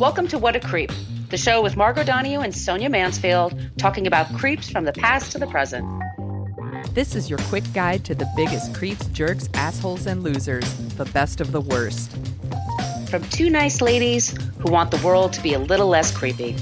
Welcome to What a Creep, the show with Margot Donahue and Sonia Mansfield talking about creeps from the past to the present. This is your quick guide to the biggest creeps, jerks, assholes, and losers, the best of the worst. From two nice ladies who want the world to be a little less creepy.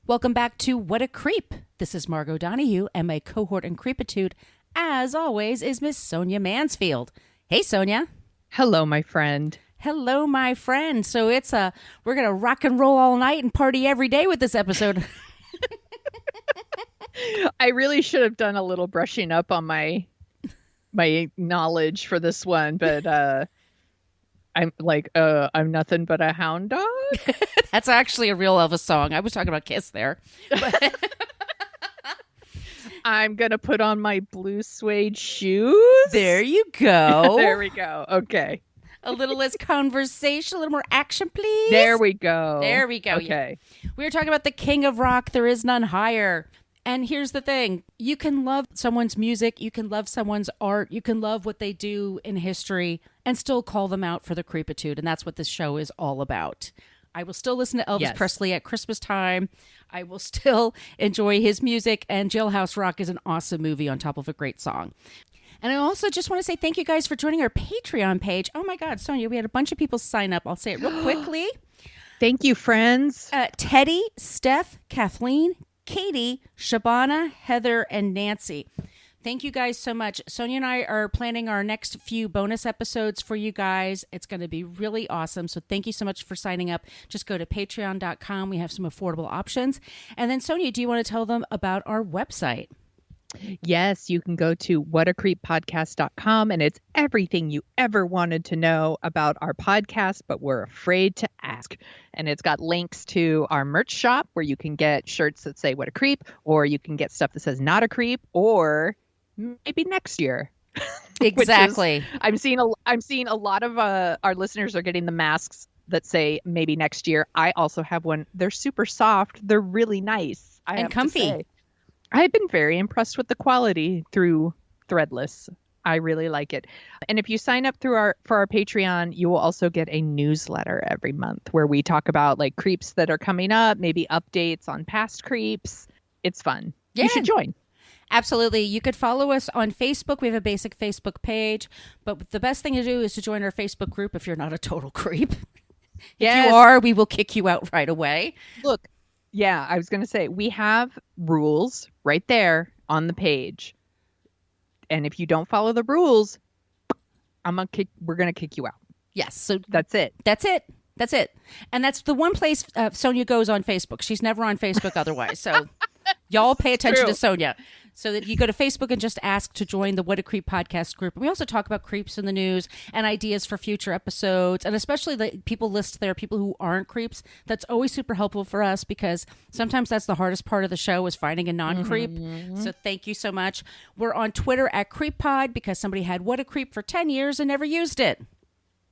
Welcome back to What a Creep. This is Margot Donahue, and my cohort in creepitude, as always, is Miss Sonia Mansfield. Hey, Sonia. Hello, my friend. Hello, my friend. So we're going to rock and roll all night and party every day with this episode. I really should have done a little brushing up on my knowledge for this one, but I'm nothing but a hound dog. That's actually a real Elvis song. I was talking about Kiss there. But I'm going to put on my blue suede shoes. There you go. There we go. Okay. A little less conversation, a little more action, please. There we go. There we go. Okay. We were talking about the king of rock. There is none higher. And here's the thing. You can love someone's music. You can love someone's art. You can love what they do in history and still call them out for the creepitude. And that's what this show is all about. I will still listen to Elvis Presley at Christmas time. I will still enjoy his music. And Jailhouse Rock is an awesome movie on top of a great song. And I also just want to say thank you guys for joining our Patreon page. Oh my God, Sonia, we had a bunch of people sign up. I'll say it real quickly. Thank you, friends. Teddy, Steph, Kathleen, Katie, Shabana, Heather, and Nancy. Thank you guys so much. Sonia and I are planning our next few bonus episodes for you guys. It's going to be really awesome. So thank you so much for signing up. Just go to patreon.com. We have some affordable options. And then Sonia, do you want to tell them about our website? Yes, you can go to whatacreeppodcast.com, and it's everything you ever wanted to know about our podcast, but we're afraid to ask. And it's got links to our merch shop where you can get shirts that say What a Creep, or you can get stuff that says Not a Creep, or maybe next year. Exactly. I'm seeing a lot of our listeners are getting the masks that say maybe next year. I also have one. They're super soft. They're really nice. And comfy. I've been very impressed with the quality through Threadless. I really like it. And if you sign up for our Patreon, you will also get a newsletter every month where we talk about like creeps that are coming up, maybe updates on past creeps. It's fun. Yeah. You should join. Absolutely. You could follow us on Facebook. We have a basic Facebook page, but the best thing to do is to join our Facebook group if you're not a total creep. If you are, we will kick you out right away. Look. Yeah, I was going to say, we have rules right there on the page. And if you don't follow the rules, we're going to kick you out. Yes. So that's it. That's it. That's it. And that's the one place Sonia goes on Facebook. She's never on Facebook otherwise. So y'all pay attention to Sonia. So that you go to Facebook and just ask to join the What a Creep podcast group. And we also talk about creeps in the news and ideas for future episodes. And especially the people list there, people who aren't creeps. That's always super helpful for us because sometimes that's the hardest part of the show is finding a non-creep. Mm-hmm. So thank you so much. We're on Twitter at CreepPod because somebody had What a Creep for 10 years and never used it.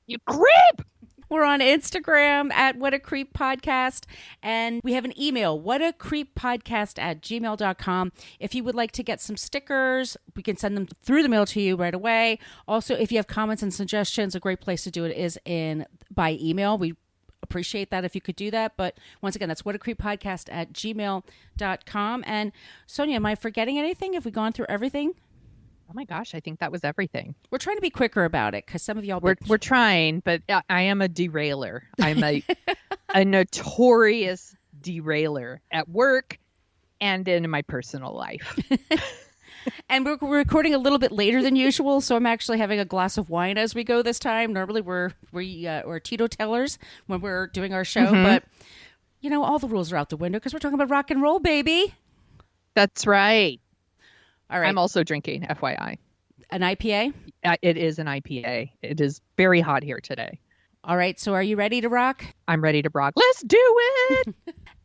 You creep! We're on Instagram at What a Creep Podcast, and we have an email, whatacreeppodcast@gmail.com. If you would like to get some stickers, we can send them through the mail to you right away. Also, if you have comments and suggestions, a great place to do it is by email. We appreciate that if you could do that. But once again, that's whatacreeppodcast@gmail.com. And Sonia, am I forgetting anything? Have we gone through everything? Oh my gosh, I think that was everything. We're trying to be quicker about it because some of y'all... We're trying, but I am a derailer. I'm a notorious derailer at work and in my personal life. And we're recording a little bit later than usual, so I'm actually having a glass of wine as we go this time. Normally we're teetotalers when we're doing our show, but all the rules are out the window because we're talking about rock and roll, baby. That's right. All right. I'm also drinking, FYI. An IPA? It is an IPA. It is very hot here today. All right. So are you ready to rock? I'm ready to rock. Let's do it.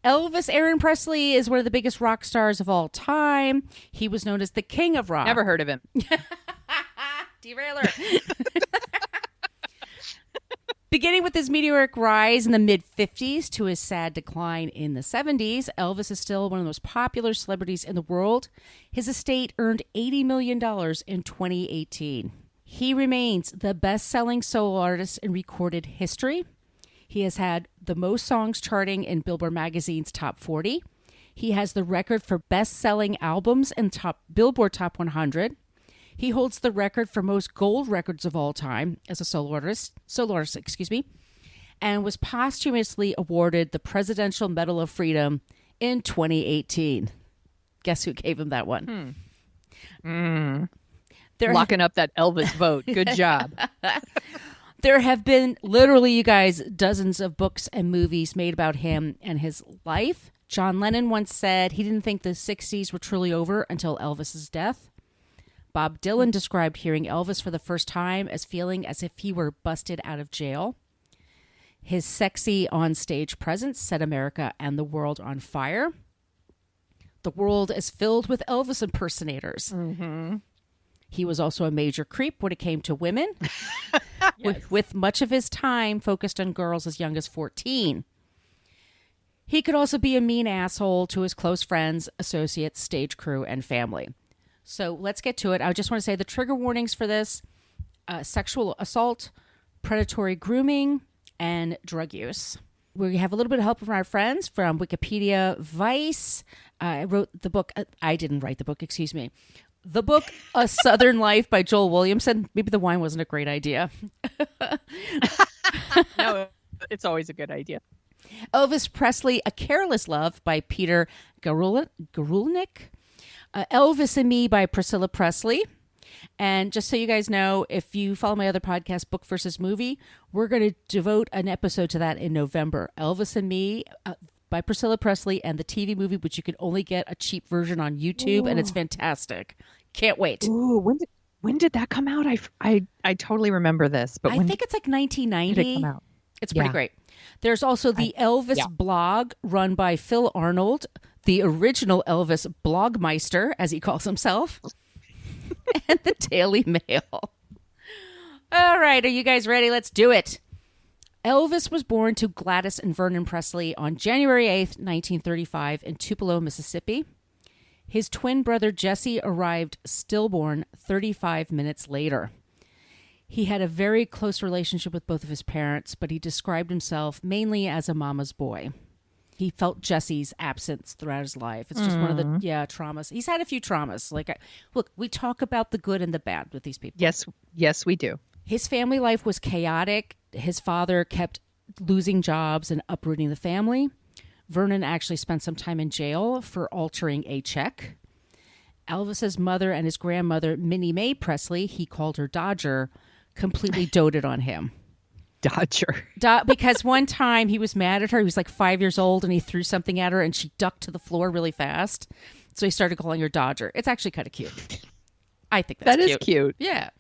Elvis Aaron Presley is one of the biggest rock stars of all time. He was known as the king of rock. Never heard of him. Derailer. Beginning with his meteoric rise in the mid-50s to his sad decline in the 70s, Elvis is still one of the most popular celebrities in the world. His estate earned $80 million in 2018. He remains the best-selling solo artist in recorded history. He has had the most songs charting in Billboard magazine's top 40. He has the record for best-selling albums in Billboard Top 100. He holds the record for most gold records of all time as a solo artist, and was posthumously awarded the Presidential Medal of Freedom in 2018. Guess who gave him that one? Locking up that Elvis vote. Good job. There have been literally, you guys, dozens of books and movies made about him and his life. John Lennon once said he didn't think the 60s were truly over until Elvis's death. Bob Dylan described hearing Elvis for the first time as feeling as if he were busted out of jail. His sexy on-stage presence set America and the world on fire. The world is filled with Elvis impersonators. Mm-hmm. He was also a major creep when it came to women, Yes. with much of his time focused on girls as young as 14. He could also be a mean asshole to his close friends, associates, stage crew, and family. So let's get to it. I just want to say the trigger warnings for this: sexual assault, predatory grooming, and drug use. We have a little bit of help from our friends from Wikipedia, Vice. I wrote the book. I didn't write the book, excuse me. The book, A Southern Life by Joel Williamson. Maybe the wine wasn't a great idea. No, it's always a good idea. Elvis Presley, A Careless Love by Peter Garulnik. Elvis and Me by Priscilla Presley. And just so you guys know, if you follow my other podcast, Book versus Movie, we're going to devote an episode to that in November. Elvis and Me by Priscilla Presley and the TV movie, which you can only get a cheap version on YouTube, and it's fantastic. Can't wait. Ooh, when did that come out? I totally remember this, but I think it's like 1990. did it come out? It's pretty great. There's also the Elvis blog run by Phil Arnold, the original Elvis blogmeister, as he calls himself, and the Daily Mail. All right, are you guys ready? Let's do it. Elvis was born to Gladys and Vernon Presley on January 8th, 1935 in Tupelo, Mississippi. His twin brother Jesse arrived stillborn 35 minutes later. He had a very close relationship with both of his parents, but he described himself mainly as a mama's boy. He felt Jesse's absence throughout his life. It's just one of the traumas. He's had a few traumas. Look, we talk about the good and the bad with these people. Yes, we do. His family life was chaotic. His father kept losing jobs and uprooting the family. Vernon actually spent some time in jail for altering a check. Elvis's mother and his grandmother, Minnie Mae Presley, he called her Dodger, completely doted on him. Dodger. Because one time he was mad at her. He was like 5 years old and he threw something at her and she ducked to the floor really fast. So he started calling her Dodger. It's actually kind of cute. I think that's cute. That is cute. Yeah.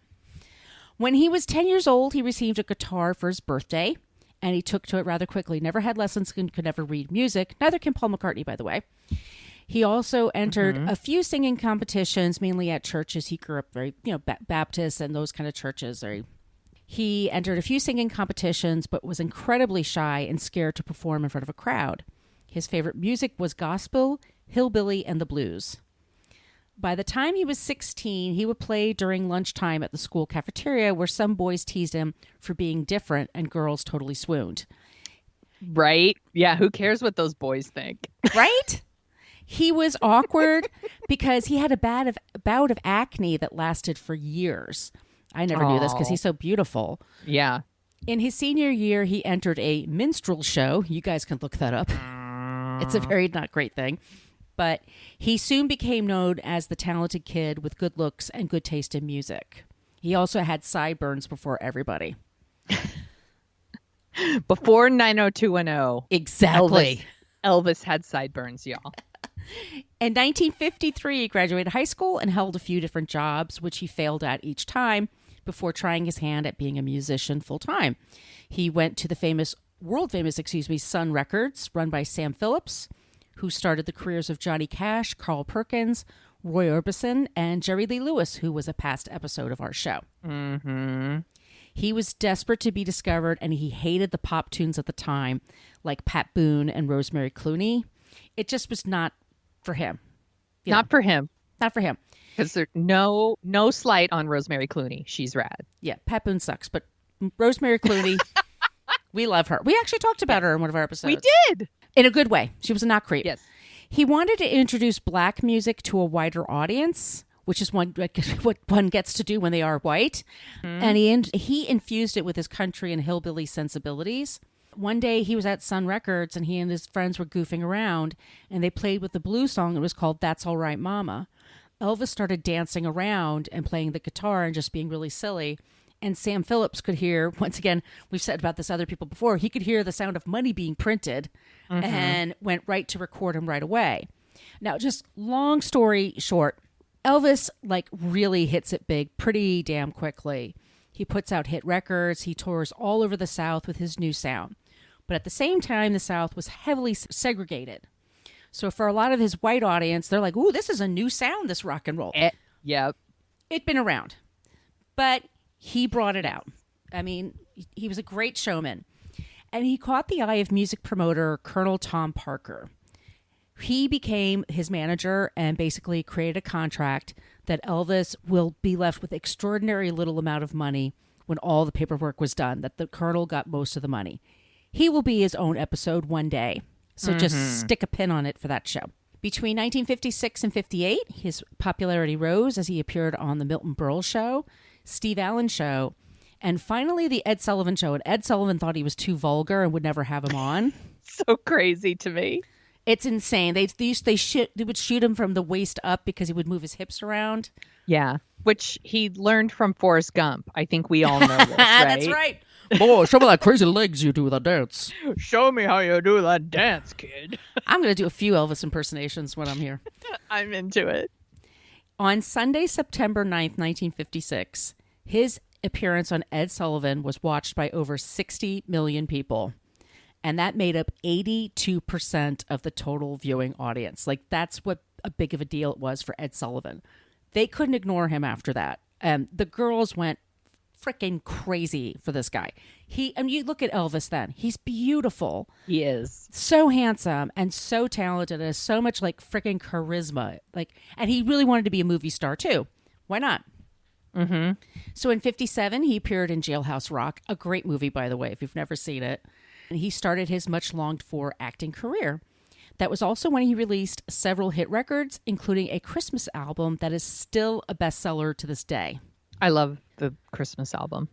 When he was 10 years old, he received a guitar for his birthday and he took to it rather quickly. Never had lessons and could never read music. Neither can Paul McCartney, by the way. He also entered a few singing competitions, mainly at churches. He grew up very, Baptist and those kind of churches. He entered a few singing competitions, but was incredibly shy and scared to perform in front of a crowd. His favorite music was gospel, hillbilly, and the blues. By the time he was 16, he would play during lunchtime at the school cafeteria where some boys teased him for being different and girls totally swooned. Right? Yeah, who cares what those boys think? Right? He was awkward because he had a bout of acne that lasted for years. I never knew this because he's so beautiful. Yeah. In his senior year, he entered a minstrel show. You guys can look that up. It's a very not great thing. But he soon became known as the talented kid with good looks and good taste in music. He also had sideburns before everybody. Before 90210. Exactly. Elvis had sideburns, y'all. In 1953, he graduated high school and held a few different jobs, which he failed at each time before trying his hand at being a musician full-time. He went to the world famous, Sun Records, run by Sam Phillips, who started the careers of Johnny Cash, Carl Perkins, Roy Orbison, and Jerry Lee Lewis, who was a past episode of our show. Mm-hmm. He was desperate to be discovered, and he hated the pop tunes at the time, like Pat Boone and Rosemary Clooney. It just was not for him. Not for him. Not for him. Because there's no slight on Rosemary Clooney. She's rad. Yeah, Pat Boone sucks, but Rosemary Clooney, we love her. We actually talked about her in one of our episodes. We did. In a good way. She was a not creep. Yes. He wanted to introduce black music to a wider audience, which is what one gets to do when they are white. And he infused it with his country and hillbilly sensibilities. One day he was at Sun Records and he and his friends were goofing around and they played with the blues song. It was called That's All Right, Mama. Elvis started dancing around and playing the guitar and just being really silly. And Sam Phillips could hear, once again, we've said about this other people before, he could hear the sound of money being printed and went right to record him right away. Now, just long story short, Elvis really hits it big pretty damn quickly. He puts out hit records. He tours all over the South with his new sound. But at the same time, the South was heavily segregated. So for a lot of his white audience, they're like, ooh, this is a new sound, this rock and roll. Yep. It'd been around. But he brought it out. I mean, he was a great showman. And he caught the eye of music promoter Colonel Tom Parker. He became his manager and basically created a contract that Elvis will be left with extraordinary little amount of money when all the paperwork was done, that the Colonel got most of the money. He will be his own episode one day. So just stick a pin on it for that show. Between 1956 and 58, his popularity rose as he appeared on the Milton Berle Show, Steve Allen Show, and finally the Ed Sullivan Show. And Ed Sullivan thought he was too vulgar and would never have him on. So crazy to me. It's insane. They would shoot him from the waist up because he would move his hips around. Yeah, which he learned from Forrest Gump. I think we all know this, right? That's right. Boy, show me that crazy legs you do with the dance. Show me how you do that dance, kid. I'm going to do a few Elvis impersonations when I'm here. I'm into it. On Sunday, September 9th, 1956, his appearance on Ed Sullivan was watched by over 60 million people. And that made up 82% of the total viewing audience. That's what a big of a deal it was for Ed Sullivan. They couldn't ignore him after that. The girls went freaking crazy for this guy. You look at Elvis then. He's beautiful. He is. So handsome and so talented and has so much freaking charisma. And he really wanted to be a movie star too. Why not? Mm-hmm. So in 57, he appeared in Jailhouse Rock, a great movie, by the way, if you've never seen it. And he started his much longed for acting career. That was also when he released several hit records, including a Christmas album that is still a bestseller to this day. I love the Christmas album.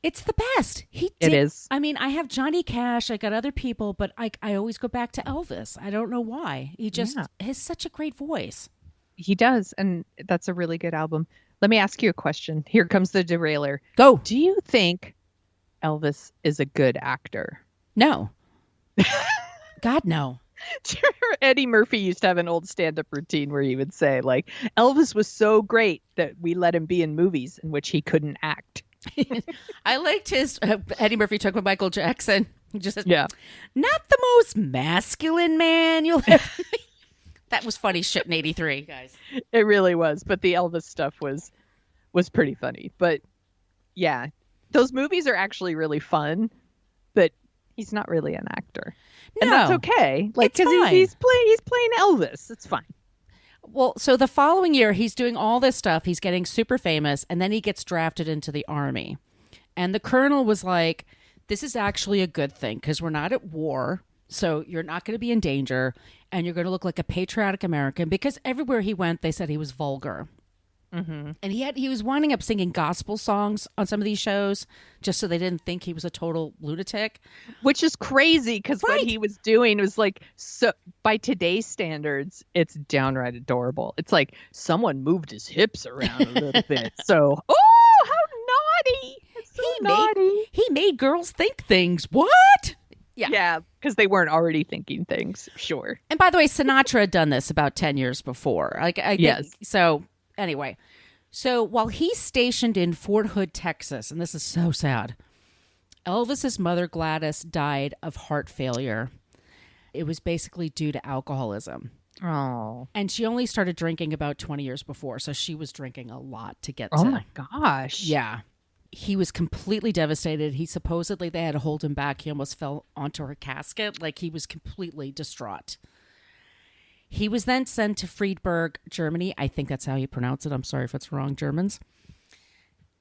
It's the best. It is. I mean, I have Johnny Cash. I got other people, but I always go back to Elvis. I don't know why. He just has such a great voice. He does. And that's a really good album. Let me ask you a question. Here comes the derailer. Go. Do you think Elvis is a good actor? No. God, no. Do you remember Eddie Murphy used to have an old stand-up routine where he would say, Elvis was so great that we let him be in movies in which he couldn't act. I liked his Eddie Murphy talking about Michael Jackson. He just said, yeah, not the most masculine man you'll ever meet. That was funny shit in 83, guys. It really was. But the Elvis stuff was pretty funny. But yeah, those movies are actually really fun, but he's not really an actor. And that's okay. Because he's playing Elvis. It's fine. Well, so the following year, he's doing all this stuff. He's getting super famous, and then he gets drafted into the army. And the colonel was like, this is actually a good thing because we're not at war, so you're not going to be in danger, and you're going to look like a patriotic American, because everywhere he went, they said he was vulgar. Mm-hmm. And he was winding up singing gospel songs on some of these shows just so they didn't think he was a total lunatic. Which is crazy because what he was doing was so by today's standards, it's downright adorable. It's like someone moved his hips around a little bit. So, oh, how naughty. It's so naughty. He made girls think things. What? Yeah, because they weren't already thinking things. Sure. And by the way, Sinatra had done this about 10 years before. Yes. So anyway, so while he's stationed in Fort Hood, Texas, and this is so sad, Elvis's mother, Gladys, died of heart failure. It was basically due to alcoholism. Oh. And she only started drinking about 20 years before, so she was drinking a lot to get to. Oh, my gosh. Yeah. He was completely devastated. He supposedly, they had to hold him back. He almost fell onto her casket. Like, he was completely distraught. He was then sent to Friedberg, Germany. I think that's how you pronounce it. I'm sorry if it's wrong, Germans.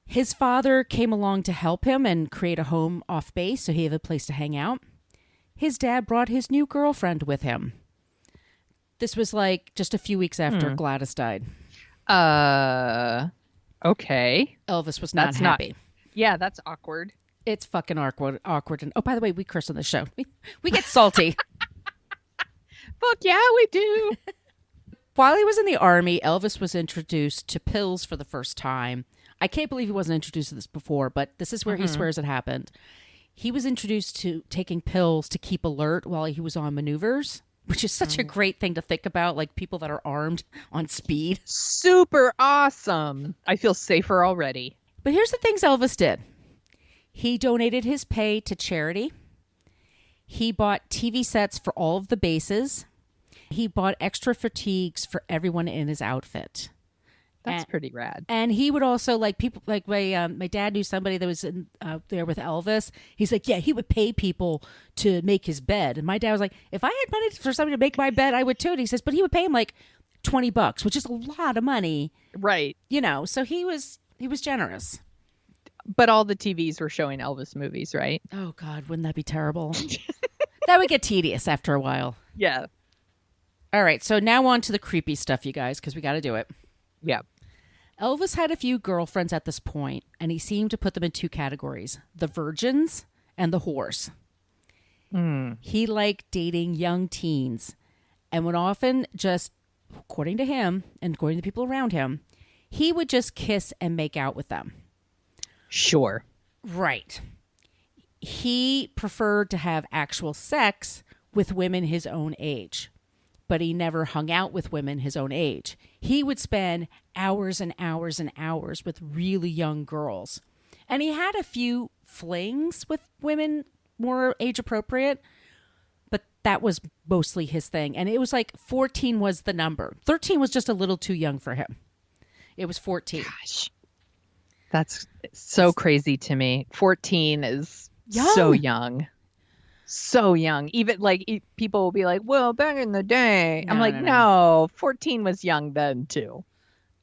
His father came along to help him and create a home off base so he had a place to hang out. His dad brought his new girlfriend with him. This was like just a few weeks after Gladys died. Okay. Elvis was not happy. Yeah, that's awkward. It's fucking awkward. And oh, by the way, we curse on the show. We get salty. Fuck yeah, we do. While he was in the army, Elvis was introduced to pills for the first time. I can't believe he wasn't introduced to this before, but this is where he swears it happened. He was introduced to taking pills to keep alert while he was on maneuvers, which is such a great thing to think about, like people that are armed on speed. Super awesome. I feel safer already. But here's the things Elvis did. He donated his pay to charity. He bought TV sets for all of the bases. He bought extra fatigues for everyone in his outfit. That's pretty rad. And he would also, like, people, like my dad knew somebody that was there with Elvis. He's like, yeah, he would pay people to make his bed. And my dad was like, if I had money for somebody to make my bed, I would too. And he says, but he would pay him like $20, which is a lot of money. Right. You know, so he was generous. But all the TVs were showing Elvis movies, right? Oh, God, wouldn't that be terrible? That would get tedious after a while. Yeah. All right, so now on to the creepy stuff, you guys, because we got to do it. Yeah. Elvis had a few girlfriends at this point, and he seemed to put them in two categories, the virgins and the whores. He liked dating young teens and would often just, according to him and according to the people around him, he would just kiss and make out with them. Sure. Right. He preferred to have actual sex with women his own age, but he never hung out with women his own age. He would spend hours and hours and hours with really young girls. And he had a few flings with women more age appropriate, but that was mostly his thing. And it was like 14 was the number. 13 was just a little too young for him. It was 14. Gosh. That's so crazy to me. 14 is young. So young. So young. Even like people will be like, well, back in the day. I'm like, no, 14 was young then too.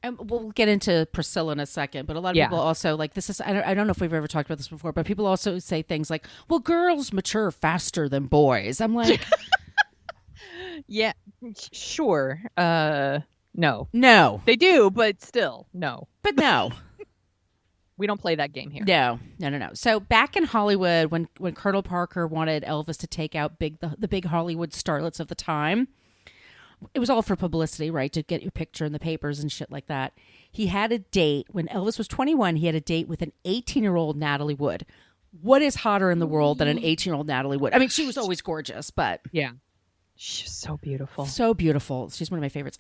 And we'll get into Priscilla in a second, but a lot of people also like this is, I don't know if we've ever talked about this before, but people also say things like, well, girls mature faster than boys. I'm like, yeah, sure. No. No. They do, but still, no. But no. We don't play that game here. No. So back in Hollywood, when Colonel Parker wanted Elvis to take out the big Hollywood starlets of the time, it was all for publicity, right? To get your picture in the papers and shit like that. He had a date when Elvis was 21. He had a date with an 18-year-old Natalie Wood. What is hotter in the world than an 18-year-old Natalie Wood? I mean, she was always gorgeous, but yeah, she's so beautiful. So beautiful. She's one of my favorites.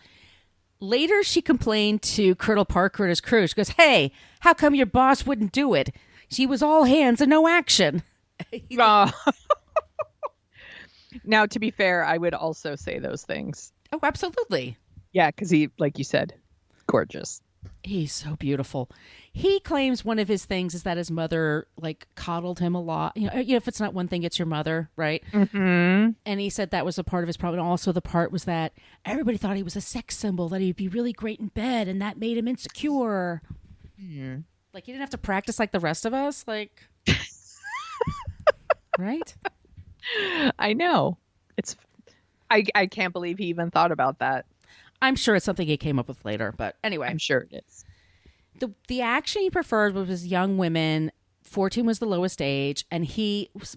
Later, she complained to Colonel Parker and his crew. She goes, hey, how come your boss wouldn't do it? She was all hands and no action. Now, to be fair, I would also say those things. Oh, absolutely. Yeah, because he, like you said, gorgeous. He's so beautiful. He claims one of his things is that his mother like coddled him a lot. You know, if it's not one thing, it's your mother, right? Mm-hmm. And he said that was a part of his problem. And also the part was that everybody thought he was a sex symbol, that he'd be really great in bed, and that made him insecure. Mm. Like he didn't have to practice like the rest of us, like, right? I know. It's. I can't believe he even thought about that. I'm sure it's something he came up with later, but anyway. I'm sure it is. The action he preferred was young women. 14 was the lowest age, and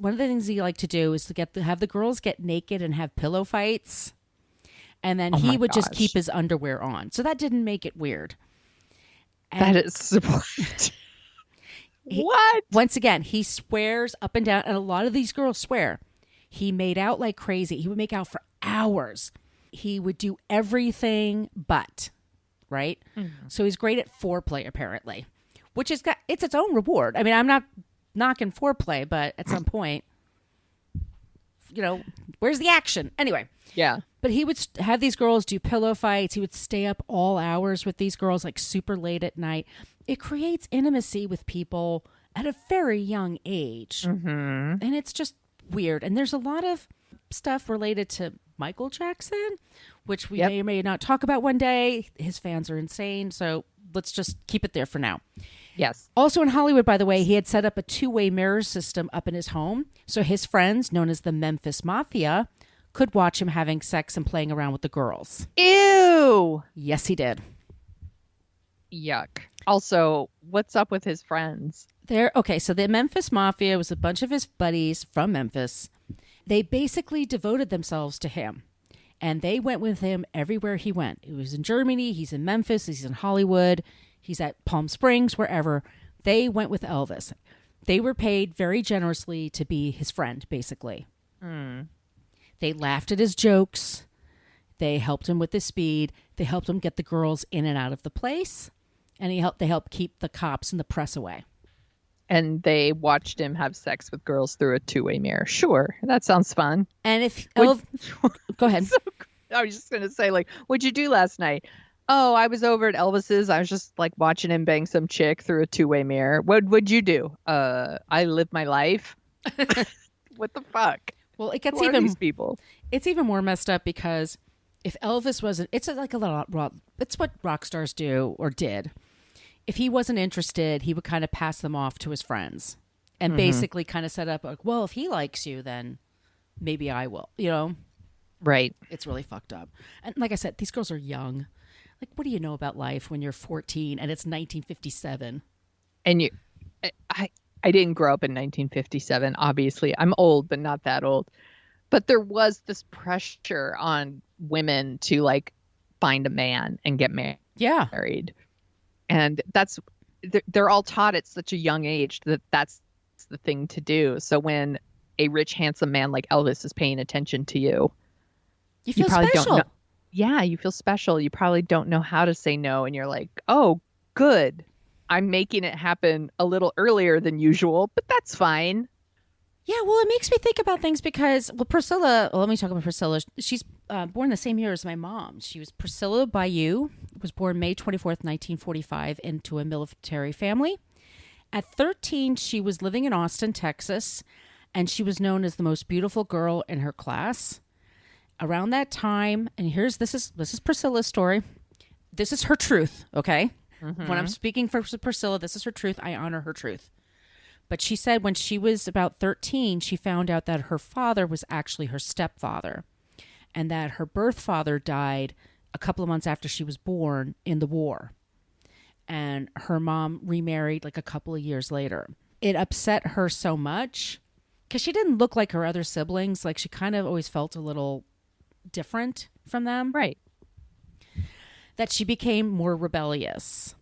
one of the things he liked to do is to have the girls get naked and have pillow fights, and then he would just keep his underwear on. So that didn't make it weird. And that is what? Once again, he swears up and down, and a lot of these girls swear. He made out like crazy. He would make out for hours. He would do everything but, right? Mm-hmm. So he's great at foreplay, apparently, which it's its own reward. I mean, I'm not knocking foreplay, but at some point, you know, where's the action? Anyway. Yeah. But he would have these girls do pillow fights. He would stay up all hours with these girls, like super late at night. It creates intimacy with people at a very young age. Mm-hmm. And it's just weird. And there's a lot of stuff related to Michael Jackson, which we may or may not talk about one day. His fans are insane. So let's just keep it there for now. Yes. Also in Hollywood, by the way, he had set up a two-way mirror system up in his home. So his friends, known as the Memphis Mafia, could watch him having sex and playing around with the girls. Ew. Yes, he did. Yuck. Also, what's up with his friends? Okay, so the Memphis Mafia was a bunch of his buddies from Memphis. They basically devoted themselves to him. And they went with him everywhere he went. He was in Germany, he's in Memphis, he's in Hollywood, he's at Palm Springs, wherever. They went with Elvis. They were paid very generously to be his friend, basically. They laughed at his jokes. They helped him with his speed. They helped him get the girls in and out of the place. And they helped keep the cops and the press away. And they watched him have sex with girls through a two-way mirror. Sure, that sounds fun. And if Go ahead. I was just going to say, like, what'd you do last night? Oh, I was over at Elvis's. I was just like watching him bang some chick through a two-way mirror. What'd you do? I live my life. What the fuck? Well, it gets Who are even these people. It's even more messed up because if Elvis wasn't, it's like a lot. It's what rock stars do or did. If he wasn't interested, he would kind of pass them off to his friends and basically kind of set up like, well, if he likes you, then maybe I will. You know, Right. it's really fucked up. And like I said, these girls are young. Like, what do you know about life when you're 14 and it's 1957? And I didn't grow up in 1957, obviously. I'm old, but not that old. But there was this pressure on women to like find a man and get Yeah. married. And they're all taught at such a young age that that's the thing to do. So when a rich, handsome man like Elvis is paying attention to you, You feel probably special. don't know. Yeah, you feel special. You probably don't know how to say no. And you're like, oh, good. I'm making it happen a little earlier than usual, but that's fine. Yeah, well, it makes me think about things because, Priscilla, let me talk about Priscilla. She's born the same year as my mom. She was Priscilla Bayou, was born May 24th, 1945, into a military family. At 13, she was living in Austin, Texas, and she was known as the most beautiful girl in her class. Around that time, and this is Priscilla's story. This is her truth, okay? When I'm speaking for Priscilla, this is her truth. I honor her truth. But she said when she was about 13, she found out that her father was actually her stepfather and that her birth father died a couple of months after she was born in the war. And her mom remarried like a couple of years later. It upset her so much because she didn't look like her other siblings. Like she kind of always felt a little different from them. Right. That she became more rebellious.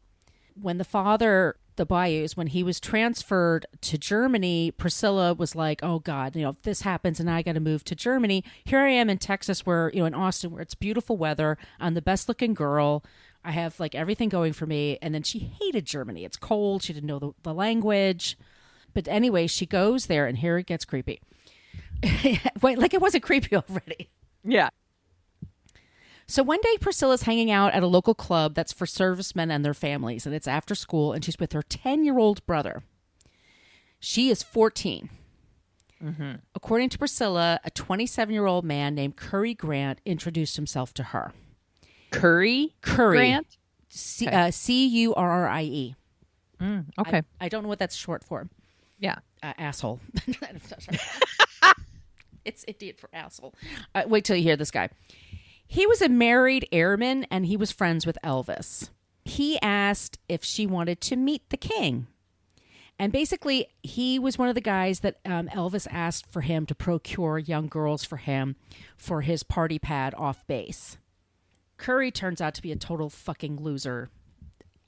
When the Bayous, when he was transferred to Germany, Priscilla was like, oh God, if this happens and I got to move to Germany, here I am in Texas where, in Austin, where it's beautiful weather. I'm the best looking girl. I have like everything going for me. And then she hated Germany. It's cold. She didn't know the language. But anyway, she goes there and here it gets creepy. Wait, like it wasn't creepy already. Yeah. So one day Priscilla's hanging out at a local club that's for servicemen and their families, and it's after school, and she's with her 10-year-old brother. She is 14. According to Priscilla, a 27-year-old man named Curry Grant introduced himself to her. Curry Grant? Currie. Okay. I don't know what that's short for. Yeah. Asshole. It's Indian for asshole. Wait till you hear this guy. He was a married airman and he was friends with Elvis. He asked if she wanted to meet the king. And basically, he was one of the guys that Elvis asked for him to procure young girls for him for his party pad off base. Curry turns out to be a total fucking loser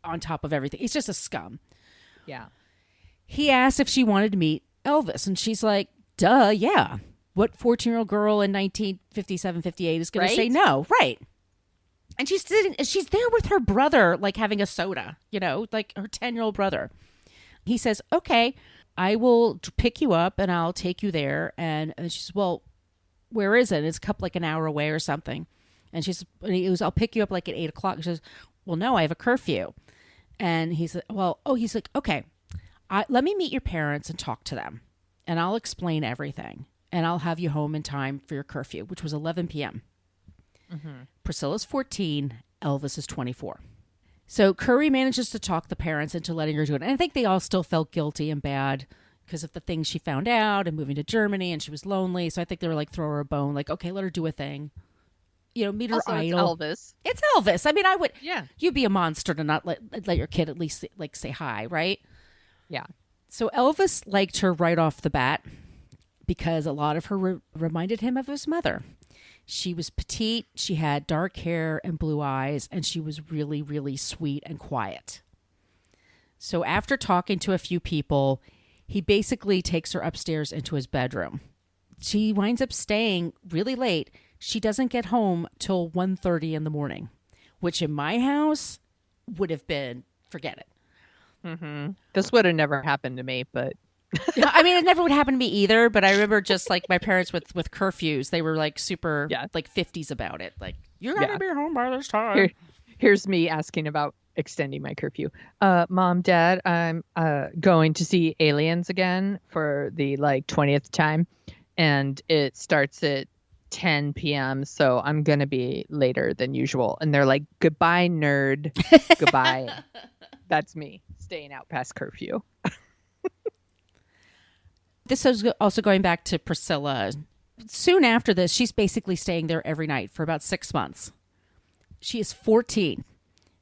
on top of everything. He's just a scum. Yeah. He asked if she wanted to meet Elvis. And she's like, duh, yeah. What 14-year-old girl in 1957, 58 is going to say no? Right. And she's there with her brother, like having a soda, like her 10-year-old brother. He says, okay, I will pick you up and I'll take you there. And she says, well, where is it? It's like an hour away or something. And he goes, I'll pick you up like at 8 o'clock. She says, well, no, I have a curfew. And he said, he's like, okay, Let me meet your parents and talk to them, and I'll explain everything, and I'll have you home in time for your curfew, which was 11 p.m. Priscilla's 14, Elvis is 24. So Curry manages to talk the parents into letting her do it. And I think they all still felt guilty and bad because of the things she found out and moving to Germany, and she was lonely. So I think they were like, throw her a bone, like, okay, let her do a thing. You know, meet her Also, idol. It's Elvis. I mean, I would. Yeah. You'd be a monster to not let your kid at least like say hi, right? Yeah. So Elvis liked her right off the bat because a lot of her reminded him of his mother. She was petite, she had dark hair and blue eyes, and she was really, really sweet and quiet. So after talking to a few people, he basically takes her upstairs into his bedroom. She winds up staying really late. She doesn't get home till 1:30 in the morning, which in my house would have been, forget it. This would have never happened to me, but Yeah, I mean, it never would happen to me either, but I remember just like my parents with curfews, they were like super like 50s about it. Like, you're going to be home by this time. Here's me asking about extending my curfew. Mom, Dad, I'm going to see Aliens again for the like 20th time, and it starts at 10 p.m. So I'm going to be later than usual. And they're like, goodbye, nerd. Goodbye. That's me staying out past curfew. This is also going back to Priscilla. Soon after this, she's basically staying there every night for about 6 months. She is 14.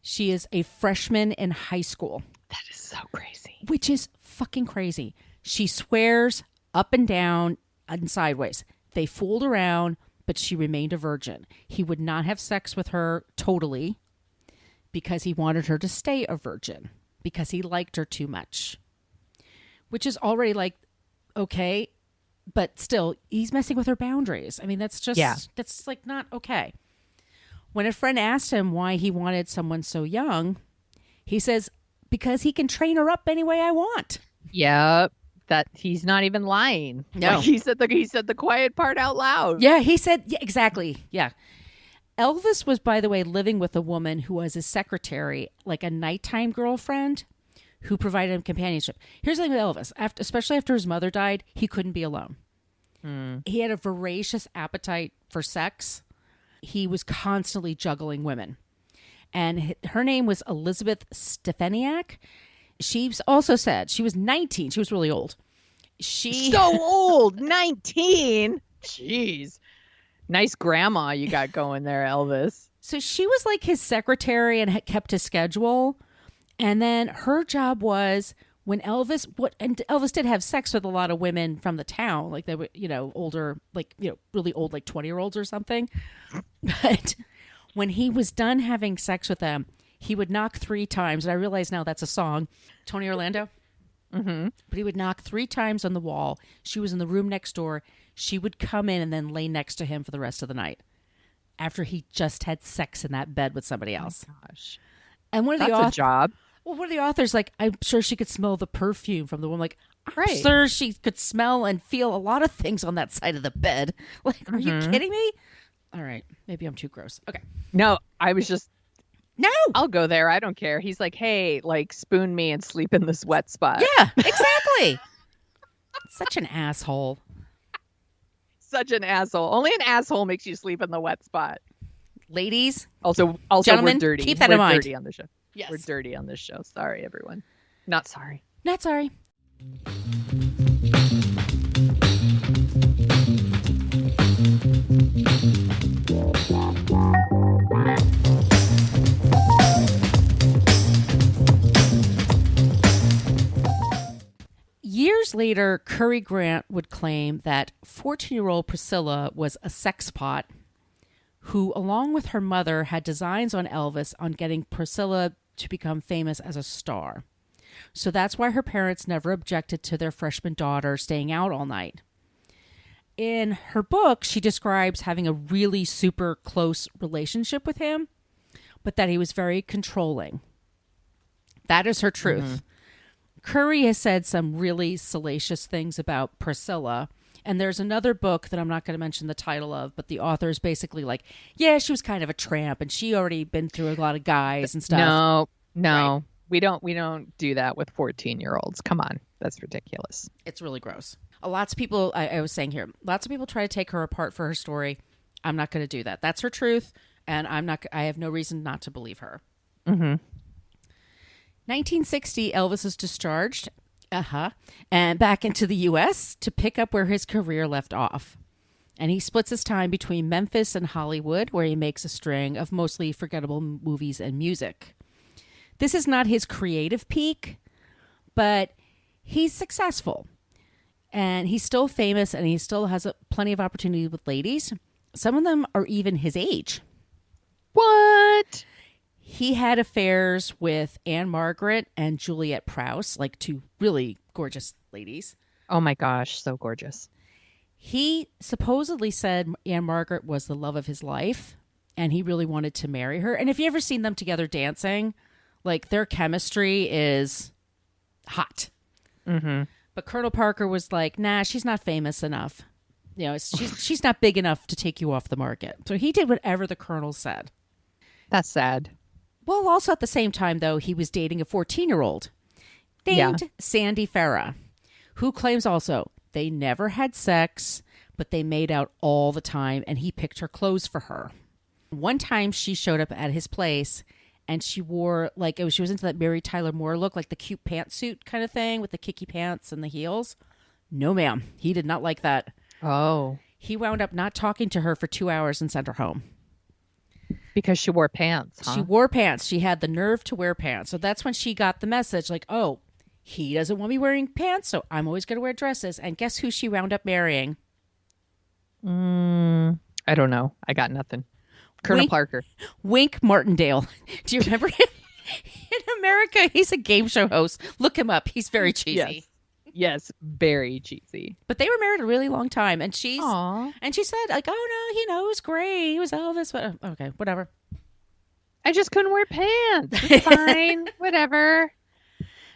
She is a freshman in high school. That is so crazy. Which is fucking crazy. She swears up and down and sideways. They fooled around, but she remained a virgin. He would not have sex with her totally because he wanted her to stay a virgin because he liked her too much. Which is already like, okay, but still, he's messing with her boundaries. I mean, that's just, that's like not okay. When a friend asked him why he wanted someone so young, he says, because he can train her up any way I want. Yep. That he's not even lying. No. Like he said the quiet part out loud. Yeah, he said, yeah, exactly. Yeah. Elvis was, by the way, living with a woman who was his secretary, like a nighttime girlfriend who provided him companionship. Here's the thing with Elvis. Especially after his mother died, he couldn't be alone. He had a voracious appetite for sex. He was constantly juggling women. And her name was Elizabeth Stefaniak. She also said she was 19. She was really old. So old. 19. Jeez. Nice grandma you got going there, Elvis. So she was like his secretary and had kept his schedule. And then her job was when Elvis did have sex with a lot of women from the town, like they were, older, like, really old, like 20-year-olds or something. But when he was done having sex with them, he would knock 3 times. And I realize now that's a song, Tony Orlando. Mm-hmm. But he would knock 3 times on the wall. She was in the room next door. She would come in and then lay next to him for the rest of the night after he just had sex in that bed with somebody else. Oh, gosh. And one of That's a job. Well, one of the authors, like, I'm sure she could smell the perfume from the woman. Like, I'm Right. sure she could smell and feel a lot of things on that side of the bed. Like, are you kidding me? All right. Maybe I'm too gross. Okay. No, I was just, No. I'll go there. I don't care. He's like, hey, like, spoon me and sleep in this wet spot. Yeah, exactly. Such an asshole. Such an asshole. Only an asshole makes you sleep in the wet spot. Ladies, Also, gentlemen, we're dirty. keep that we're in mind. dirty on the show. Yes. We're dirty on this show. Sorry, everyone. Not sorry. Not sorry. Years later, Curry Grant would claim that 14-year-old Priscilla was a sex pot who, along with her mother, had designs on Elvis on getting Priscilla to become famous as a star. So that's why her parents never objected to their freshman daughter staying out all night. In her book, she describes having a really super close relationship with him, but that he was very controlling. That is her truth. Curry has said some really salacious things about Priscilla. And there's another book that I'm not going to mention the title of, but the author is basically like, yeah, she was kind of a tramp and she already been through a lot of guys and stuff. No. Right. We don't do that with 14-year-olds. Come on. That's ridiculous. It's really gross. Lots of people, I was saying here, lots of people try to take her apart for her story. I'm not going to do that. That's her truth, and I have no reason not to believe her. 1960, Elvis is discharged, and back into the U.S. to pick up where his career left off. And he splits his time between Memphis and Hollywood, where he makes a string of mostly forgettable movies and music. This is not his creative peak, but he's successful. And he's still famous, and he still has plenty of opportunity with ladies. Some of them are even his age. What? He had affairs with Anne Margaret and Juliet Prowse, like two really gorgeous ladies. Oh my gosh, so gorgeous. He supposedly said Anne Margaret was the love of his life, and he really wanted to marry her. And if you ever seen them together dancing, like their chemistry is hot. Mm-hmm. But Colonel Parker was like, nah, she's not famous enough. You know, she's not big enough to take you off the market. So he did whatever the Colonel said. That's sad. Well, also at the same time, though, he was dating a 14-year-old named Sandy Farah, who claims also they never had sex, but they made out all the time, and he picked her clothes for her. One time she showed up at his place, and she wore, she was into that Mary Tyler Moore look, like the cute pantsuit kind of thing with the kicky pants and the heels. No, ma'am. He did not like that. Oh. He wound up not talking to her for 2 hours and sent her home. Because she wore pants, huh? She wore pants. She had the nerve to wear pants. So that's when she got the message, like, oh, he doesn't want me wearing pants, so I'm always going to wear dresses. And guess who she wound up marrying? I don't know. I got nothing. Colonel Parker. Wink Martindale. Do you remember him? In America, he's a game show host. Look him up. He's very cheesy. Yes, very cheesy. But they were married a really long time, and she said, like, oh no, he knows, great, he was Elvis, but okay, whatever. I just couldn't wear pants. It's fine, whatever.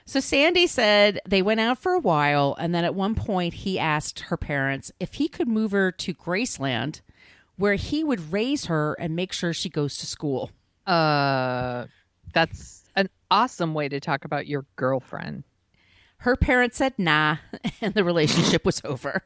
So Sandy said they went out for a while, and then at one point he asked her parents if he could move her to Graceland, where he would raise her and make sure she goes to school. That's an awesome way to talk about your girlfriend. Her parents said nah, and the relationship was over.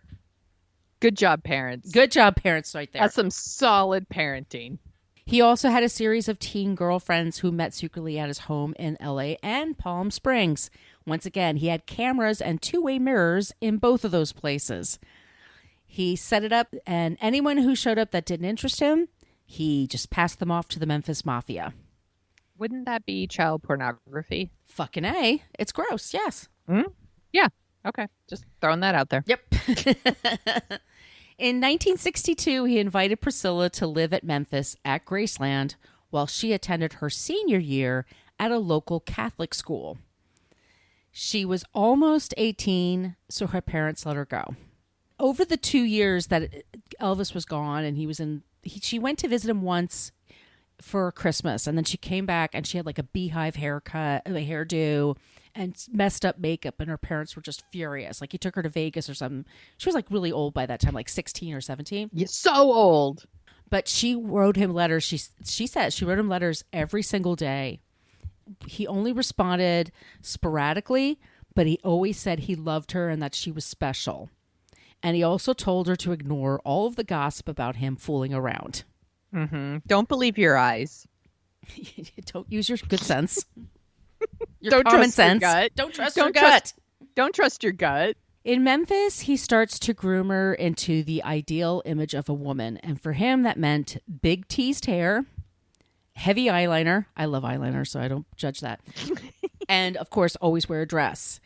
Good job, parents. Good job, parents, right there. That's some solid parenting. He also had a series of teen girlfriends who met secretly at his home in LA and Palm Springs. Once again, he had cameras and two-way mirrors in both of those places. He set it up, and anyone who showed up that didn't interest him, he just passed them off to the Memphis Mafia. Wouldn't that be child pornography? Fucking A. It's gross, yes. Yeah. Okay. Just throwing that out there. Yep. In 1962, he invited Priscilla to live at Memphis at Graceland while she attended her senior year at a local Catholic school. She was almost 18, so her parents let her go. Over the 2 years that Elvis was gone and she went to visit him once for Christmas, and then she came back and she had like a beehive haircut, a hairdo, and messed up makeup, and her parents were just furious. Like he took her to Vegas or something. She was like really old by that time, like 16 or 17. You're so old. But she wrote him letters. She said she wrote him letters every single day. He only responded sporadically, but he always said he loved her and that she was special. And he also told her to ignore all of the gossip about him fooling around. Mm-hmm. Don't believe your eyes. Don't use your good sense. Your Don't common trust sense. Your gut. Don't trust your gut. Don't trust your gut. In Memphis, he starts to groom her into the ideal image of a woman. And for him, that meant big teased hair, heavy eyeliner. I love eyeliner, so I don't judge that. And, of course, always wear a dress.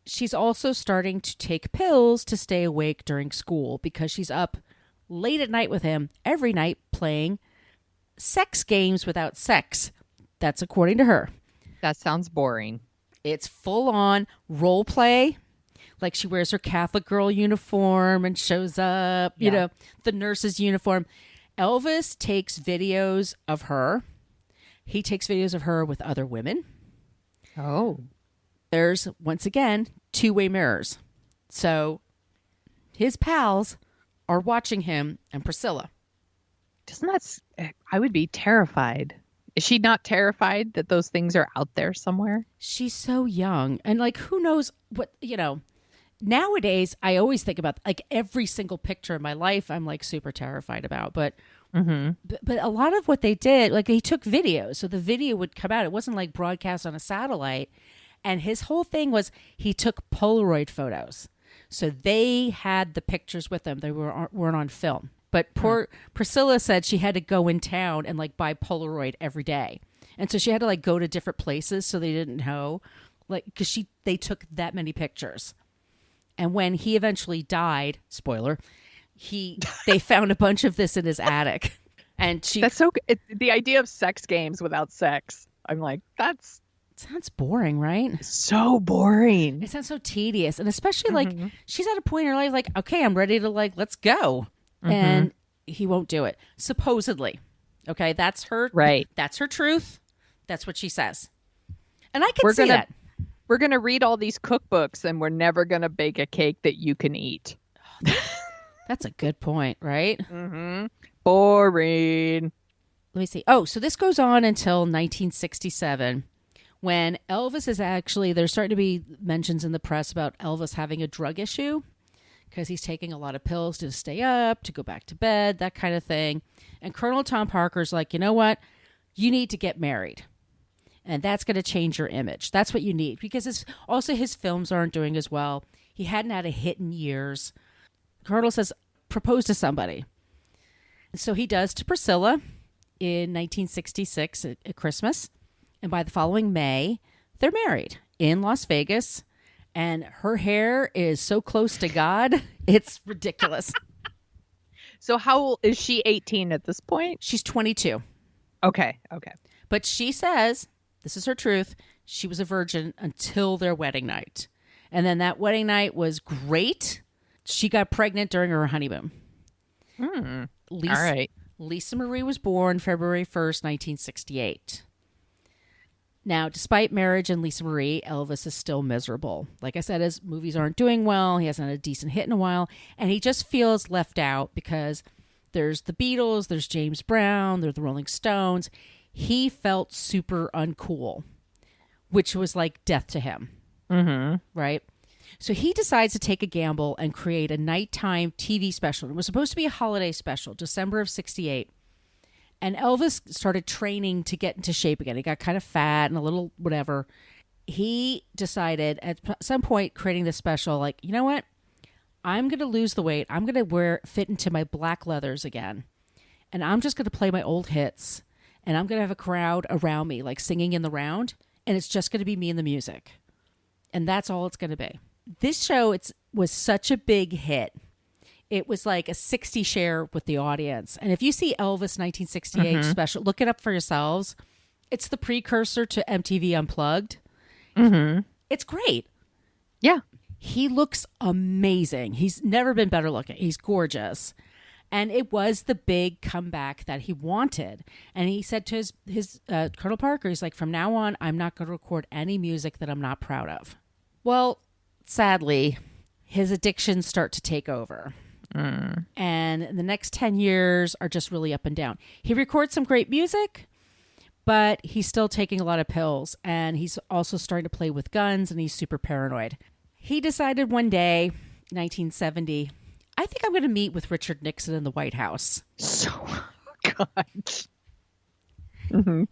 She's also starting to take pills to stay awake during school because she's up late at night with him every night playing sex games without sex. That's according to her. That sounds boring. It's full on role play. Like she wears her Catholic girl uniform and shows up, you know, the nurse's uniform. Elvis takes videos of her. He takes videos of her with other women. Oh. There's, once again, two-way mirrors. So his pals are watching him and Priscilla. Doesn't that... I would be terrified Is she not terrified that those things are out there somewhere? She's so young. And like, who knows what, nowadays I always think about like every single picture in my life I'm like super terrified about. But but a lot of what they did, like they took videos. So the video would come out. It wasn't like broadcast on a satellite. And his whole thing was he took Polaroid photos. So they had the pictures with them. They weren't on film. But poor Priscilla said she had to go in town and like buy Polaroid every day. And so she had to like go to different places so they didn't know, like, because they took that many pictures. And when he eventually died, spoiler, they found a bunch of this in his attic. And that's the idea of sex games without sex. I'm like, that's sounds boring, right? So boring. It sounds so tedious. And especially like she's at a point in her life like, okay, I'm ready to like, let's go. And he won't do it. Supposedly. Okay, that's her. Right. That's her truth. That's what she says. And I can see that. We're going to read all these cookbooks and we're never going to bake a cake that you can eat. That's a good point, right? Boring. Let me see. Oh, so this goes on until 1967 when Elvis is actually, there's starting to be mentions in the press about Elvis having a drug issue because he's taking a lot of pills to stay up, to go back to bed, that kind of thing. And Colonel Tom Parker's like, you know what? You need to get married. And that's going to change your image. That's what you need. Because his films aren't doing as well. He hadn't had a hit in years. Colonel says, propose to somebody. And so he does to Priscilla in 1966 at Christmas. And by the following May, they're married in Las Vegas. And her hair is so close to God, it's ridiculous. So how old is she? 18 at this point? She's 22. Okay. But she says, this is her truth, she was a virgin until their wedding night. And then that wedding night was great. She got pregnant during her honeymoon. All right. Lisa Marie was born February 1st, 1968. Now, despite marriage and Lisa Marie, Elvis is still miserable. Like I said, his movies aren't doing well. He hasn't had a decent hit in a while. And he just feels left out because there's the Beatles, there's James Brown, there's the Rolling Stones. He felt super uncool, which was like death to him. Right? So he decides to take a gamble and create a nighttime TV special. It was supposed to be a holiday special, December of 68. And Elvis started training to get into shape again. He got kind of fat and a little whatever. He decided at some point creating this special, like, you know what? I'm going to lose the weight. I'm going to fit into my black leathers again. And I'm just going to play my old hits. And I'm going to have a crowd around me, like singing in the round. And it's just going to be me and the music. And that's all it's going to be. This show was such a big hit. It was like a 60 share with the audience. And if you see Elvis 1968 special, look it up for yourselves. It's the precursor to MTV Unplugged. It's great. Yeah. He looks amazing. He's never been better looking. He's gorgeous. And it was the big comeback that he wanted. And he said to his Colonel Parker, he's like, from now on, I'm not going to record any music that I'm not proud of. Well, sadly, his addictions start to take over. And the next 10 years are just really up and down. He records some great music, but he's still taking a lot of pills. And he's also starting to play with guns, and he's super paranoid. He decided one day, 1970, I think I'm going to meet with Richard Nixon in the White House. So, God.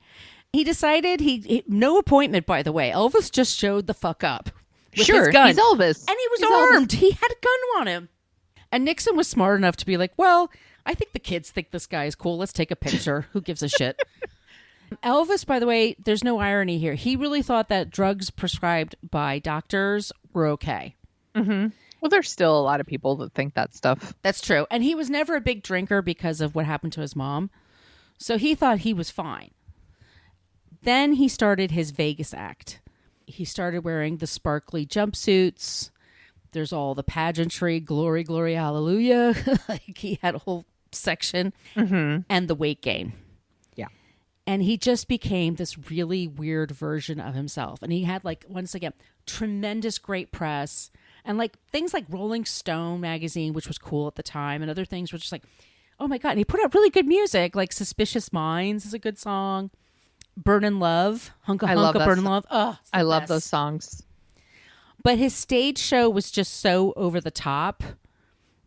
He decided no appointment, by the way. Elvis just showed the fuck up with sure, his gun. He's Elvis. And he was he's armed. Elvis. He had a gun on him. And Nixon was smart enough to be like, well, I think the kids think this guy is cool. Let's take a picture. Who gives a shit? Elvis, by the way, there's no irony here. He really thought that drugs prescribed by doctors were okay. Well, there's still a lot of people that think that stuff. That's true. And he was never a big drinker because of what happened to his mom. So he thought he was fine. Then he started his Vegas act. He started wearing the sparkly jumpsuits. There's all the pageantry, glory, glory, hallelujah. Like he had a whole section. And the weight gain. Yeah. And he just became this really weird version of himself. And he had, like, once again, tremendous great press. And like things like Rolling Stone magazine, which was cool at the time, and other things were just like, oh my God. And he put out really good music, like Suspicious Minds is a good song. Burnin' Love, Hunka I love Hunka that Burnin' song. Love. Oh, it's the I love best. those songs. But his stage show was just so over the top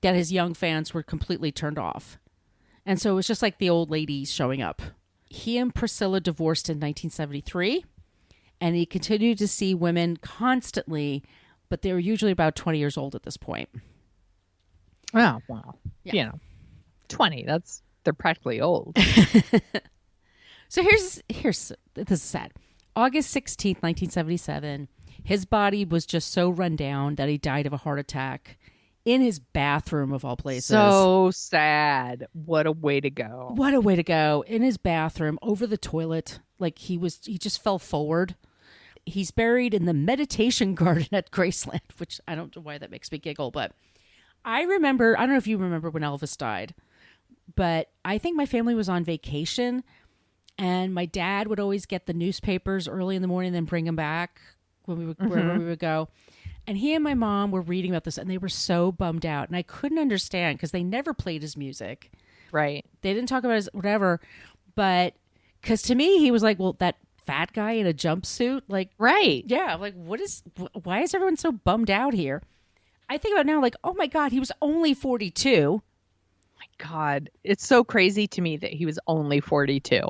that his young fans were completely turned off. And so it was just like the old ladies showing up. He and Priscilla divorced in 1973, and he continued to see women constantly, but they were usually about 20 years old at this point. Oh, wow. Yeah. You know, 20, they're practically old. So here's this is sad. August 16th, 1977, his body was just so run down that he died of a heart attack in his bathroom of all places. So sad. What a way to go. What a way to go. In his bathroom, over the toilet. Like he just fell forward. He's buried in the meditation garden at Graceland, which I don't know why that makes me giggle, but I don't know if you remember when Elvis died, but I think my family was on vacation and my dad would always get the newspapers early in the morning and then bring them back when we would, wherever we would go. And he and my mom were reading about this and they were so bummed out. And I couldn't understand because they never played his music. Right. They didn't talk about his whatever. But because to me, he was like, well, that fat guy in a jumpsuit. Like, Right. yeah. Like, why is everyone so bummed out here? I think about it now, like, oh my God, he was only 42. My God. It's so crazy to me that he was only 42.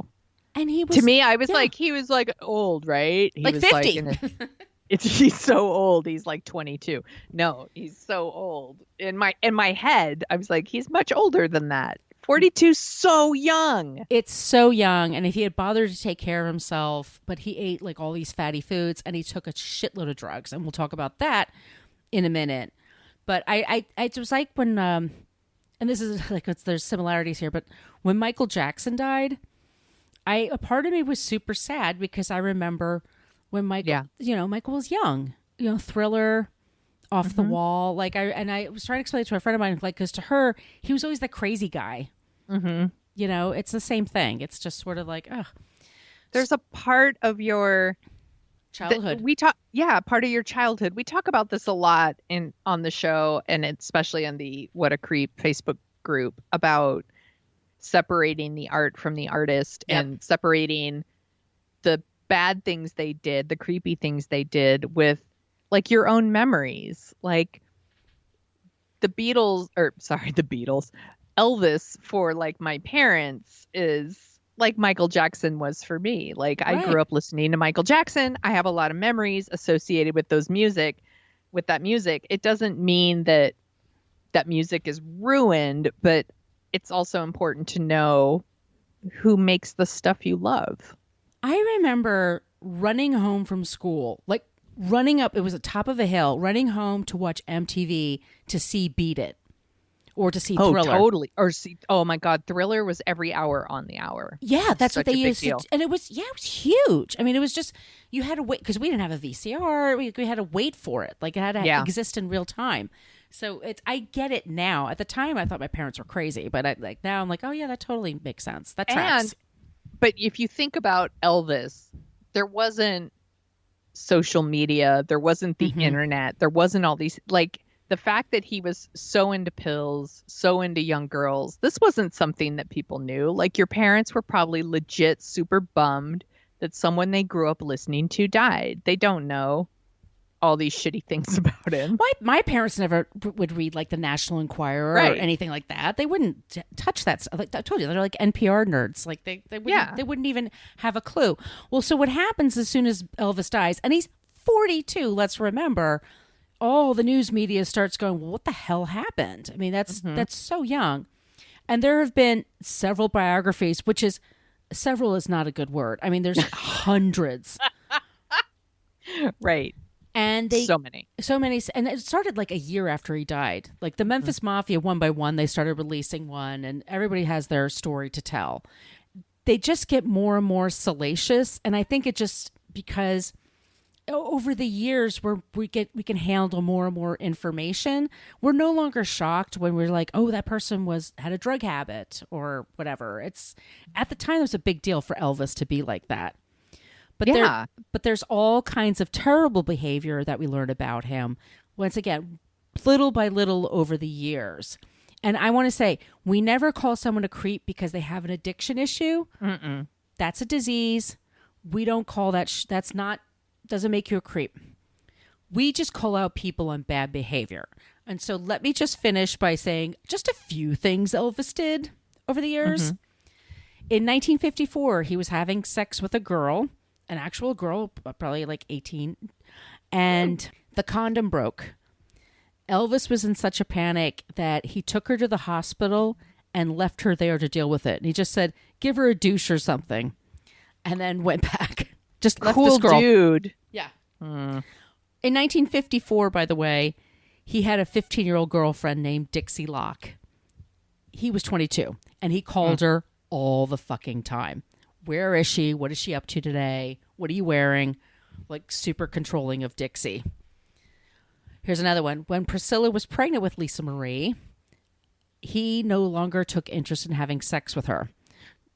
And he was. To me, I was yeah. like, he was like old, right? He Like was 50. He's so old. He's like 22. No, he's so old. In my head, I was like, he's much older than that. 42, so young. It's so young. And if he had bothered to take care of himself, but he ate like all these fatty foods and he took a shitload of drugs. And we'll talk about that in a minute. But I it was like when, and this is like, there's similarities here, but when Michael Jackson died, a part of me was super sad because I remember when Michael, Michael was young, Thriller, Off the Wall. Like I was trying to explain it to a friend of mine, like, because to her, he was always the crazy guy. Mm-hmm. It's the same thing. It's just sort of like, There's a part of your childhood. Part of your childhood. We talk about this a lot on the show, and especially in the What a Creep Facebook group about separating the art from the artist and separating the bad things they did, the creepy things they did with like your own memories. Like the Beatles, Elvis for like my parents is like Michael Jackson was for me. Like I grew up listening to Michael Jackson. I have a lot of memories associated with that music. It doesn't mean that music is ruined, but it's also important to know who makes the stuff you love. I remember running home from school, like running up, it was the top of a hill, running home to watch MTV to see Beat It or to see Thriller. Oh, totally. Or see, oh my God, Thriller was every hour on the hour. Yeah, that's Such what they a big used deal. to, and it was huge. I mean, it was just, you had to wait, because we didn't have a VCR. We had to wait for it. Like it had to exist in real time. So I get it now. At the time, I thought my parents were crazy, but now I'm like, oh yeah, that totally makes sense. That tracks. But if you think about Elvis, there wasn't social media, there wasn't the internet, there wasn't all these, like the fact that he was so into pills, so into young girls, this wasn't something that people knew. Like your parents were probably legit super bummed that someone they grew up listening to died. They don't know all these shitty things about him. My parents never would read like the National Enquirer or anything like that. They wouldn't touch that stuff. Like I told you, they're like NPR nerds. Like they wouldn't even have a clue. Well, so what happens as soon as Elvis dies, and he's 42, let's remember, all the news media starts going, well, what the hell happened? I mean, that's so young. And there have been several biographies, which is, several is not a good word. I mean, there's hundreds. Right. And so many, and it started like a year after he died. Like the Memphis Mafia, one by one, they started releasing one, and everybody has their story to tell. They just get more and more salacious, and I think it just because over the years we can handle more and more information. We're no longer shocked when we're like, oh, that person had a drug habit or whatever. It's at the time it was a big deal for Elvis to be like that. But there's all kinds of terrible behavior that we learn about him, once again, little by little over the years. And I want to say, we never call someone a creep because they have an addiction issue. Mm-mm. That's a disease. we don't call that, that's not, doesn't make you a creep. We just call out people on bad behavior. And so let me just finish by saying just a few things Elvis did over the years. In 1954, he was having sex with a girl, an actual girl, probably like 18, and the condom broke. Elvis was in such a panic that he took her to the hospital and left her there to deal with it. And he just said, give her a douche or something, and then went back. Just left this girl. Cool dude. Yeah. In 1954, by the way, he had a 15-year-old girlfriend named Dixie Locke. He was 22, and he called her all the fucking time. Where is she? What is she up to today? What are you wearing? Like, super controlling of Dixie. Here's another one. When Priscilla was pregnant with Lisa Marie, he no longer took interest in having sex with her.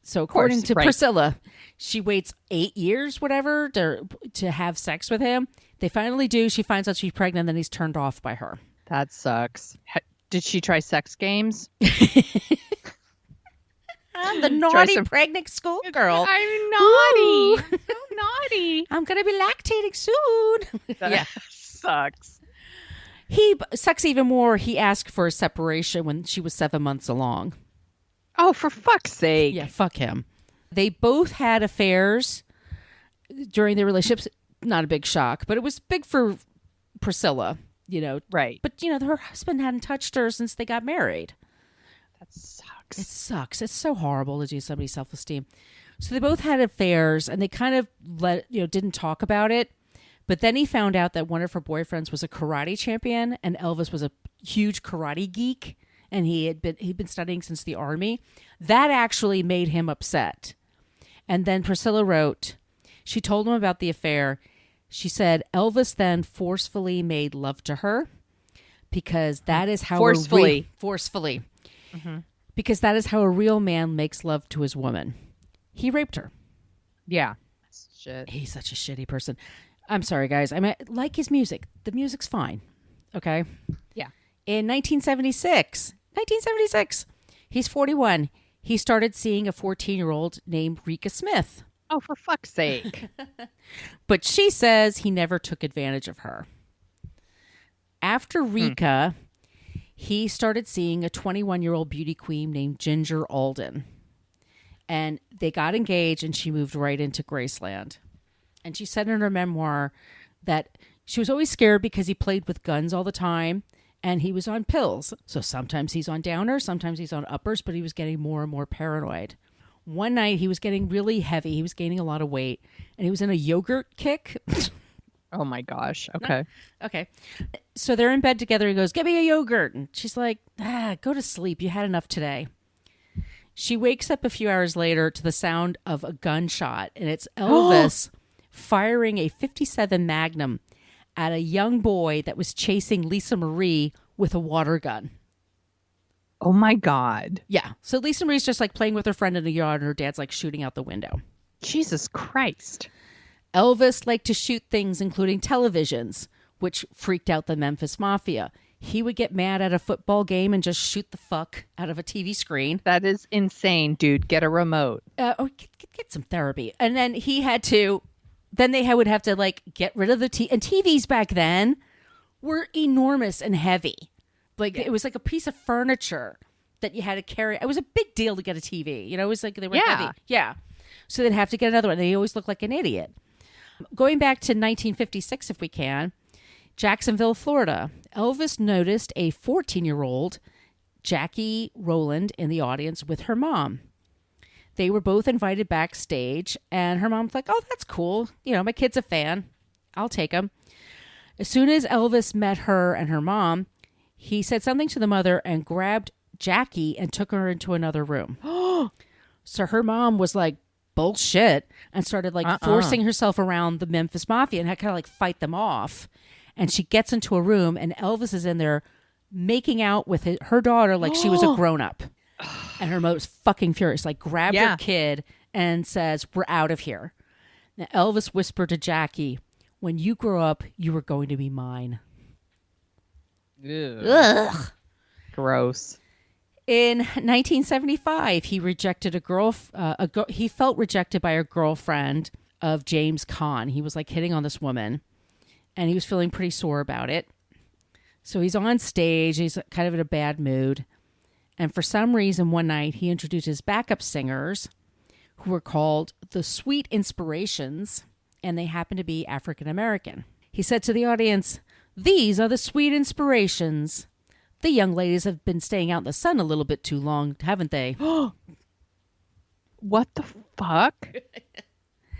So according to Priscilla, she waits 8 years, whatever, to have sex with him. They finally do. She finds out she's pregnant, then he's turned off by her. That sucks. Did she try sex games? I'm the naughty pregnant schoolgirl. I'm naughty. I'm so naughty. I'm going to be lactating soon. That sucks. He sucks even more. He asked for a separation when she was 7 months along. Oh, for fuck's sake. Yeah, fuck him. They both had affairs during their relationships. Not a big shock, but it was big for Priscilla, you know. Right. But, you know, her husband hadn't touched her since they got married. That sucks. It sucks. It's so horrible to do somebody's self-esteem. So they both had affairs, and they kind of didn't talk about it. But then he found out that one of her boyfriends was a karate champion, and Elvis was a huge karate geek, and he'd been studying since the army. That actually made him upset. And then Priscilla wrote, she told him about the affair. She said, Elvis then forcefully made love to her because that is how forcefully. Because that is how a real man makes love to his woman. He raped her. Yeah. Shit. He's such a shitty person. I'm sorry, guys. I mean, like his music. The music's fine. Okay? Yeah. In 1976, he's 41. He started seeing a 14-year-old named Rika Smith. Oh, for fuck's sake. But she says he never took advantage of her. After Rika, he started seeing a 21-year-old beauty queen named Ginger Alden. And they got engaged, and she moved right into Graceland. And she said in her memoir that she was always scared because he played with guns all the time, and he was on pills. So sometimes he's on downers, sometimes he's on uppers, but he was getting more and more paranoid. One night, he was getting really heavy. He was gaining a lot of weight, and he was in a yogurt kick. Oh, my gosh. Okay. No? Okay. So they're in bed together. He goes, get me a yogurt. And she's like, go to sleep. You had enough today. She wakes up a few hours later to the sound of a gunshot, and it's Elvis firing a .57 Magnum at a young boy that was chasing Lisa Marie with a water gun. Oh, my God. Yeah. So Lisa Marie's just like playing with her friend in the yard, and her dad's like shooting out the window. Jesus Christ. Elvis liked to shoot things, including televisions, which freaked out the Memphis Mafia. He would get mad at a football game and just shoot the fuck out of a TV screen. That is insane, dude. Get a remote. Get some therapy. And then they would have to like get rid of the TV. And TVs back then were enormous and heavy. Like It was like a piece of furniture that you had to carry. It was a big deal to get a TV. You know, it was like they were heavy. Yeah. So they'd have to get another one. They always looked like an idiot. Going back to 1956, if we can, Jacksonville, Florida. Elvis noticed a 14-year-old, Jackie Rowland, in the audience with her mom. They were both invited backstage, and her mom's like, oh, that's cool. You know, my kid's a fan. I'll take him. As soon as Elvis met her and her mom, he said something to the mother and grabbed Jackie and took her into another room. So her mom was like, bullshit, and started like forcing herself around the Memphis Mafia and had kind of like fight them off. And she gets into a room, and Elvis is in there making out with her daughter like she was a grown-up. And her mother's fucking furious, like grabbed her kid and says, we're out of here. Now, Elvis whispered to Jackie, when you grow up, you are going to be mine. Ugh. Gross. In 1975, he rejected he felt rejected by a girlfriend of James Caan. He was like hitting on this woman, and he was feeling pretty sore about it. So he's on stage. He's kind of in a bad mood. And for some reason, one night, he introduced his backup singers, who were called the Sweet Inspirations, and they happened to be African American. He said to the audience, "These are the Sweet Inspirations. The young ladies have been staying out in the sun a little bit too long, haven't they?" What the fuck?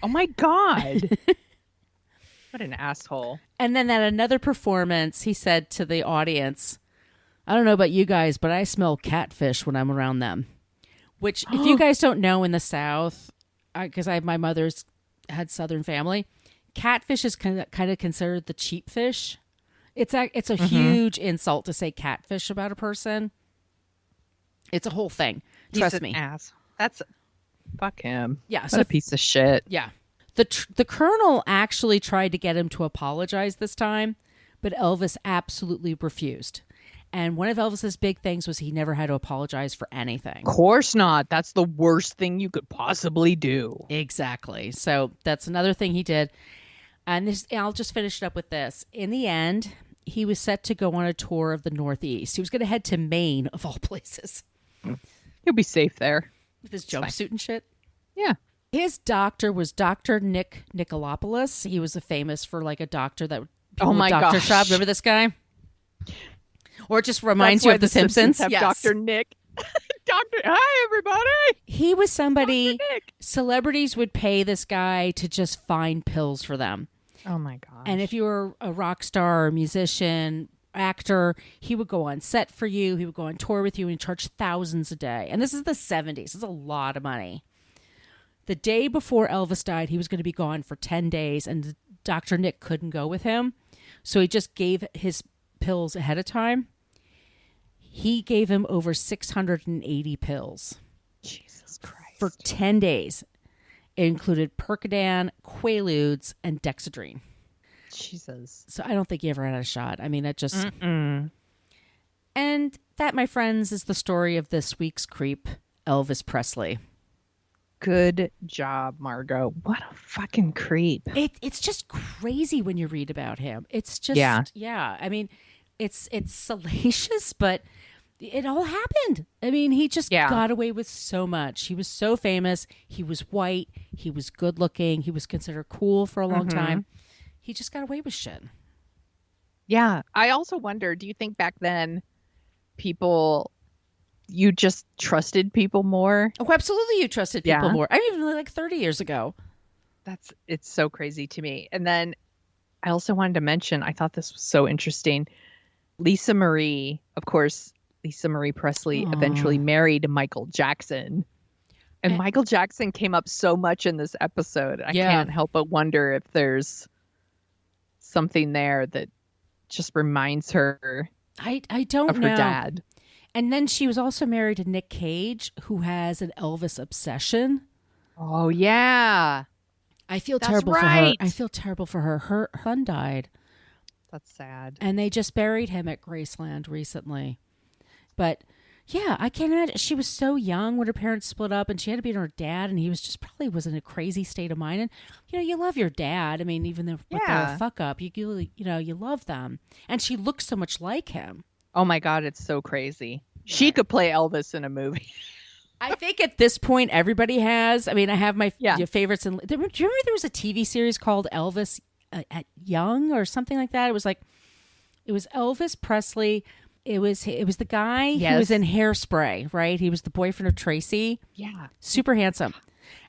Oh my God. What an asshole. And then at another performance, he said to the audience, "I don't know about you guys, but I smell catfish when I'm around them." Which, if you guys don't know, in the South, because my mother's had Southern family, catfish is kind of considered the cheap fish. It's a huge insult to say catfish about a person. It's a whole thing. Trust me. Ass. That's fuck him. Yeah, what so a piece of shit. Yeah. The Colonel actually tried to get him to apologize this time, but Elvis absolutely refused. And one of Elvis's big things was he never had to apologize for anything. Of course not. That's the worst thing you could possibly do. Exactly. So that's another thing he did. And I'll just finish it up with this. In the end, he was set to go on a tour of the Northeast. He was going to head to Maine, of all places. He'll be safe there. With his jumpsuit and shit. Yeah. His doctor was Dr. Nick Nicolopoulos. He was famous for like a doctor that Oh my doctor gosh. shop. Remember this guy? Or it just reminds you of The Simpsons. Have Yes. Dr. Nick. Hi, everybody. He was somebody Dr. Nick. celebrities would pay this guy to just find pills for them. Oh my gosh. And if you were a rock star, or musician, actor, he would go on set for you. He would go on tour with you and charge thousands a day. And this is the 70s. It's a lot of money. The day before Elvis died, he was going to be gone for 10 days, and Dr. Nick couldn't go with him. So he just gave his pills ahead of time. He gave him over 680 pills. Jesus Christ. For 10 days. It included Percodan, Quaaludes, and Dexedrine. Jesus. So I don't think he ever had a shot. I mean, it just... Mm-mm. And that, my friends, is the story of this week's creep, Elvis Presley. Good job, Margot. What a fucking creep. It's just crazy when you read about him. It's just... Yeah. I mean, it's salacious, but... It all happened. I mean, he just got away with so much. He was so famous. He was white. He was good looking. He was considered cool for a long time. He just got away with shit. Yeah. I also wonder, do you think back then you just trusted people more? Oh, absolutely. You trusted people more. I mean, even like 30 years ago. It's so crazy to me. And then I also wanted to mention, I thought this was so interesting. Lisa Marie, of course, Lisa Marie Presley eventually married Michael Jackson. And Michael Jackson came up so much in this episode. I can't help but wonder if there's something there that just reminds her I don't of know. her dad. And then she was also married to Nick Cage, who has an Elvis obsession. Oh, yeah. I feel That's terrible for her. right. I feel terrible for her. Her son died. That's sad. And they just buried him at Graceland recently. But yeah, I can't imagine. She was so young when her parents split up, and she had to be with her dad, and he was just probably was in a crazy state of mind. And you love your dad. I mean, even though with the fuck up, you love them. And she looks so much like him. Oh my God, it's so crazy. She could play Elvis in a movie. I think at this point everybody has. I mean, I have my favorites. Do you remember there was a TV series called Elvis at Young or something like that? It was Elvis Presley. It was the guy who was in Hairspray, right? He was the boyfriend of Tracy. Yeah. Super handsome.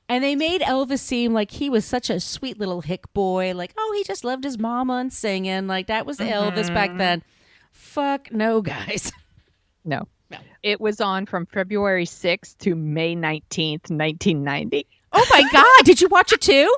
And they made Elvis seem like he was such a sweet little hick boy. Like, oh, he just loved his mama and singing. Like, that was Elvis back then. Fuck no, guys. No. It was on from February 6th to May 19th, 1990. Oh, my God. Did you watch it too?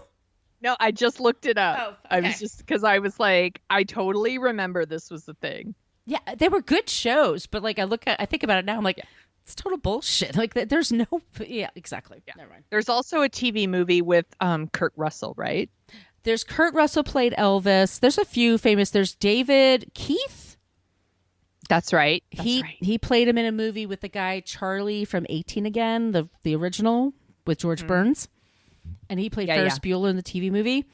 No, I just looked it up. Oh, okay. I was just because I was like, I totally remember this was the thing. Yeah, they were good shows, but like I think about it now, I'm like, it's total bullshit. Like there's no, exactly. Yeah. Never mind. There's also a TV movie with Kurt Russell, right? There's Kurt Russell played Elvis. There's a few famous. There's David Keith. That's right. He played him in a movie with the guy Charlie from 18 Again, the original with George Burns. and he played Ferris Bueller in the TV movie.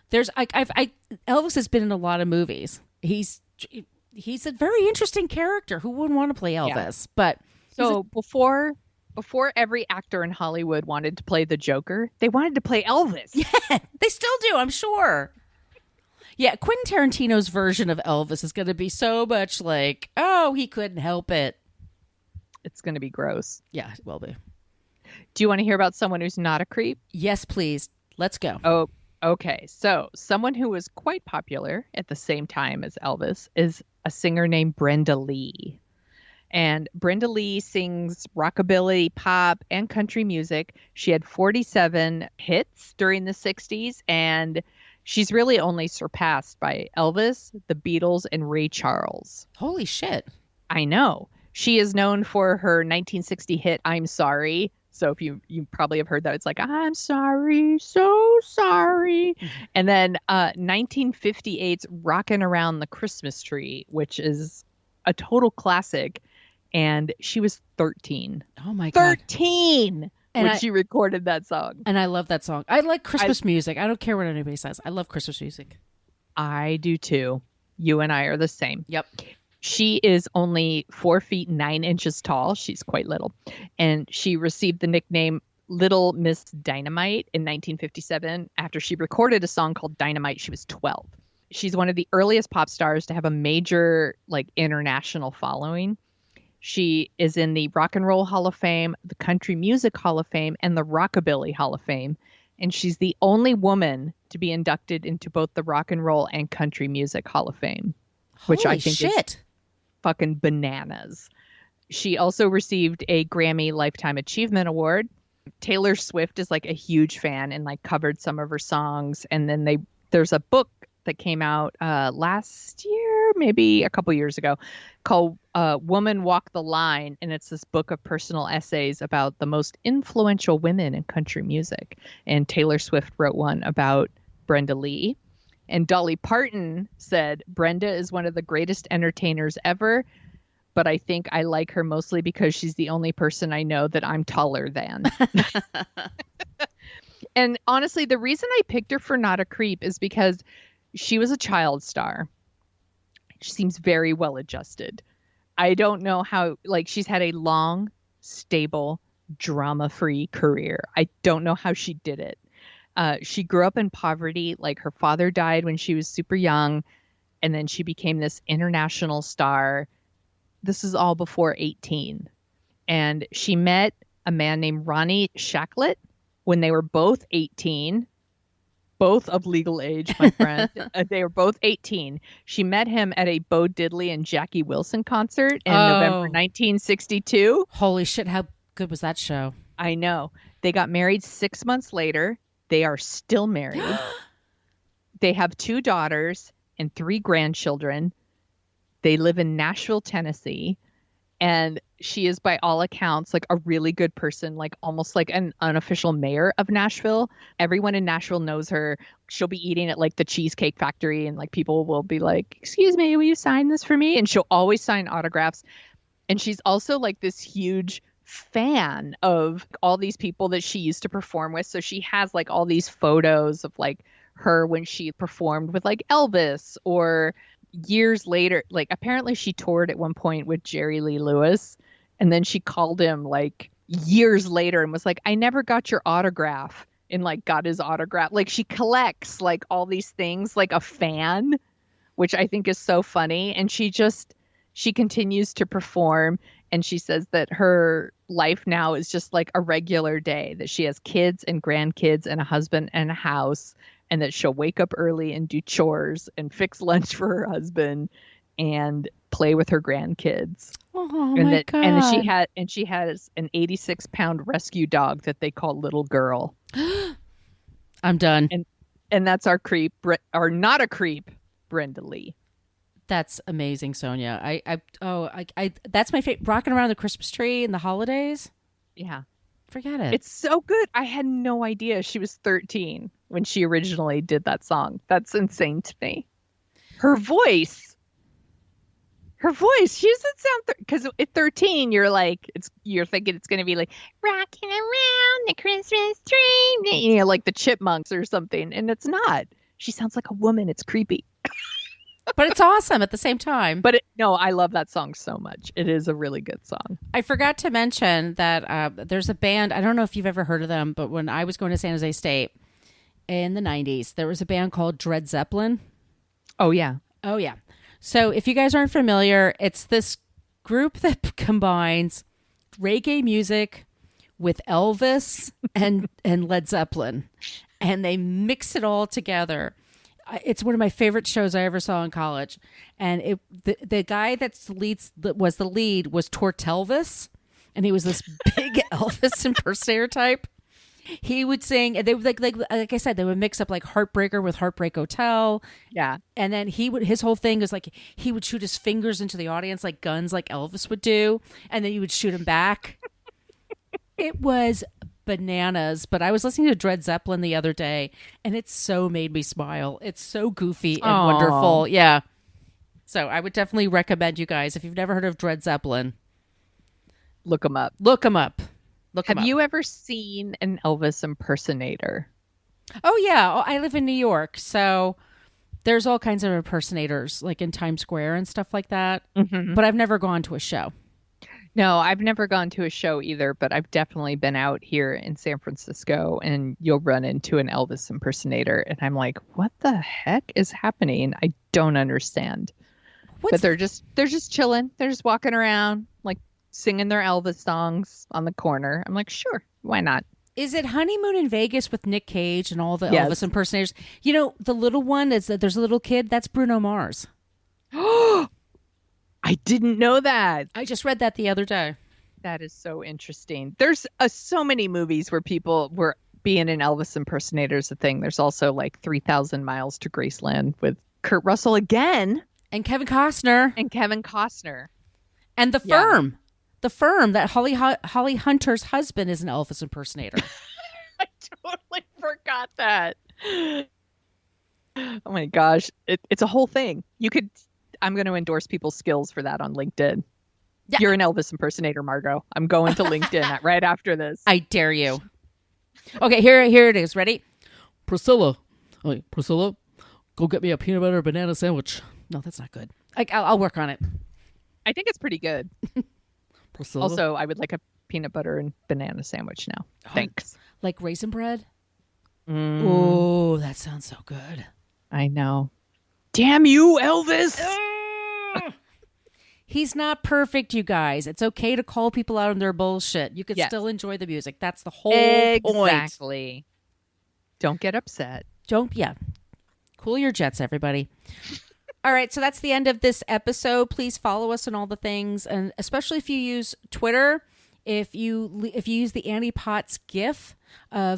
There's Elvis has been in a lot of movies. He's a very interesting character. Who wouldn't want to play Elvis? Yeah. But so before every actor in Hollywood wanted to play the Joker, they wanted to play Elvis. Yeah, they still do, I'm sure. Yeah, Quentin Tarantino's version of Elvis is going to be so much like, oh, he couldn't help it. It's going to be gross. Yeah, it will be. Do you want to hear about someone who's not a creep? Yes, please. Let's go. Oh, okay. So someone who was quite popular at the same time as Elvis is a singer named Brenda Lee. And Brenda Lee sings rockabilly, pop, and country music. She had 47 hits during the 60s, and she's really only surpassed by Elvis, the Beatles, and Ray Charles. Holy shit. I know. She is known for her 1960 hit, I'm Sorry. So if you probably have heard that, it's like, I'm sorry, so sorry. And then 1958's Rockin' Around the Christmas Tree, which is a total classic. And she was 13. Oh, my God. 13 when she recorded that song. And I love that song. I like Christmas music. I don't care what anybody says. I love Christmas music. I do, too. You and I are the same. Yep. She is only 4 feet 9 inches tall. She's quite little. And she received the nickname Little Miss Dynamite in 1957 after she recorded a song called Dynamite. She was 12. She's one of the earliest pop stars to have a major international following. She is in the Rock and Roll Hall of Fame, the Country Music Hall of Fame, and the Rockabilly Hall of Fame. And she's the only woman to be inducted into both the Rock and Roll and Country Music Hall of Fame, which I think is fucking bananas. She also received a Grammy Lifetime Achievement Award. Taylor Swift is a huge fan and covered some of her songs. And then there's a book that came out last year, maybe a couple years ago, called Woman Walk the Line. And it's this book of personal essays about the most influential women in country music. And Taylor Swift wrote one about Brenda Lee. And Dolly Parton said, Brenda is one of the greatest entertainers ever, but I think I like her mostly because she's the only person I know that I'm taller than. And honestly, the reason I picked her for Not a Creep is because she was a child star. She seems very well adjusted. I don't know how, she's had a long, stable, drama-free career. I don't know how she did it. She grew up in poverty. Her father died when she was super young, and then she became this international star. This is all before 18. And she met a man named Ronnie Shacklet when they were both 18, both of legal age, my friend. They were both 18. She met him at a Bo Diddley and Jackie Wilson concert in November 1962. Holy shit, how good was that show? I know. They got married 6 months later. They are still married. They have 2 daughters and 3 grandchildren. They live in Nashville, Tennessee. And she is, by all accounts, a really good person, almost like an unofficial mayor of Nashville. Everyone in Nashville knows her. She'll be eating at the Cheesecake Factory, and people will be like, excuse me, will you sign this for me? And she'll always sign autographs. And she's also this huge fan of all these people that she used to perform with. So she has all these photos of her when she performed with Elvis, or years later, apparently she toured at one point with Jerry Lee Lewis, and then she called him years later and was like, I never got your autograph, and got his autograph. She collects all these things like a fan, which I think is so funny. And she continues to perform. And she says that her life now is just a regular day, that she has kids and grandkids and a husband and a house, and that she'll wake up early and do chores and fix lunch for her husband and play with her grandkids. Oh, and my God. And she has an 86-pound rescue dog that they call Little Girl. I'm done. And that's our creep, or not a creep, Brenda Lee. That's amazing, Sonia. I that's my favorite. Rocking Around the Christmas Tree in the holidays. Yeah. Forget it. It's so good. I had no idea she was 13 when she originally did that song. That's insane to me. Her voice Her voice, she doesn't sound because at 13 you're thinking it's going to be like rocking around the Christmas tree, like the Chipmunks or something, and it's not. She sounds like a woman. It's creepy. But it's awesome at the same time. But no, I love that song so much. It is a really good song. I forgot to mention that there's a band, I don't know if you've ever heard of them, but when I was going to San Jose State in the 90s, there was a band called Dred Zeppelin. Oh, yeah. Oh, yeah. So if you guys aren't familiar, it's this group that combines reggae music with Elvis and Led Zeppelin, and they mix it all together. It's one of my favorite shows I ever saw in college, and the guy that was the lead was Tortelvis, and he was this big Elvis impersonator type. He would sing, and they would like I said, they would mix up like Heartbreaker with Heartbreak Hotel. Yeah. And then his whole thing was like he would shoot his fingers into the audience like guns, like Elvis would do, and then he would shoot him back. It was bananas. But I was listening to Dred Zeppelin the other day, and it so made me smile. It's so goofy and wonderful. Yeah. So I would definitely recommend you guys, if you've never heard of Dred Zeppelin, look them up. Look them up. Have you ever seen an Elvis impersonator? Oh, yeah. I live in New York, so there's all kinds of impersonators, like in Times Square and stuff like that. Mm-hmm. But I've never gone to a show. No, I've never gone to a show either, but I've definitely been out here in San Francisco, and you'll run into an Elvis impersonator, and I'm like, what the heck is happening? I don't understand. But they're just chilling. They're just walking around, like, singing their Elvis songs on the corner. I'm like, sure, why not? Is it Honeymoon in Vegas with Nick Cage and all the Elvis impersonators? You know, the little one is that there's a little kid. That's Bruno Mars. I didn't know that. I just read that the other day. That is so interesting. There's so many movies where people were being an Elvis impersonator is a thing. There's also like 3,000 Miles to Graceland with Kurt Russell again. And Kevin Costner. And The Firm. The Firm, that Holly Hunter's husband is an Elvis impersonator. I totally forgot that. Oh my gosh. It's a whole thing. I'm going to endorse people's skills for that on LinkedIn. Yeah. You're an Elvis impersonator, Margot. I'm going to LinkedIn right after this. I dare you. Okay, here it is. Ready? Priscilla, go get me a peanut butter banana sandwich. No, that's not good. I'll work on it. I think it's pretty good. Priscilla? Also, I would like a peanut butter and banana sandwich now. Thanks. Like raisin bread? Oh, that sounds so good. I know. Damn you, Elvis! He's not perfect, you guys. It's okay to call people out on their bullshit. You can still enjoy the music. That's the whole point. Exactly. Don't get upset. Cool your jets, everybody. All right, so that's the end of this episode. Please follow us on all the things, and especially if you use Twitter. If you use the Annie Potts GIF,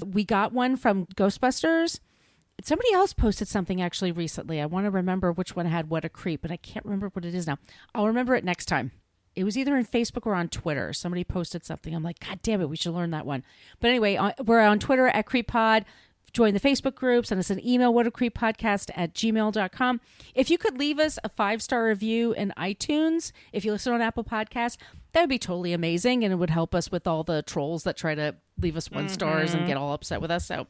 we got one from Ghostbusters. Somebody else posted something actually recently. I want to remember which one had What a Creep, but I can't remember what it is now. I'll remember it next time. It was either on Facebook or on Twitter. Somebody posted something. I'm like, God damn it, we should learn that one. But anyway, we're on Twitter at CreepPod. Join the Facebook group. Send us an email, whatacreeppodcast@gmail.com. If you could leave us a 5-star review in iTunes, if you listen on Apple Podcasts, that would be totally amazing, and it would help us with all the trolls that try to leave us 1 stars and get all upset with us. So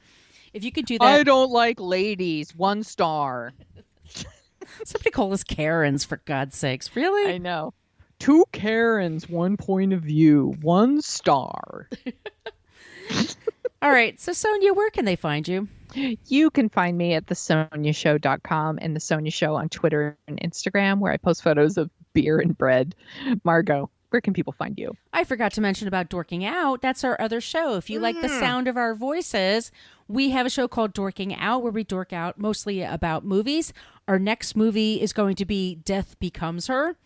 if you could do that. I don't like ladies. 1 star. Somebody call us Karens, for God's sakes. Really? I know. 2 Karens, 1 point of view, 1 star. All right. So, Sonia, where can they find you? You can find me at thesoniashow.com and The Sonia Show on Twitter and Instagram, where I post photos of beer and bread. Margot, where can people find you? I forgot to mention about Dorking Out. That's our other show. If you like the sound of our voices, we have a show called Dorking Out, where we dork out mostly about movies. Our next movie is going to be Death Becomes Her.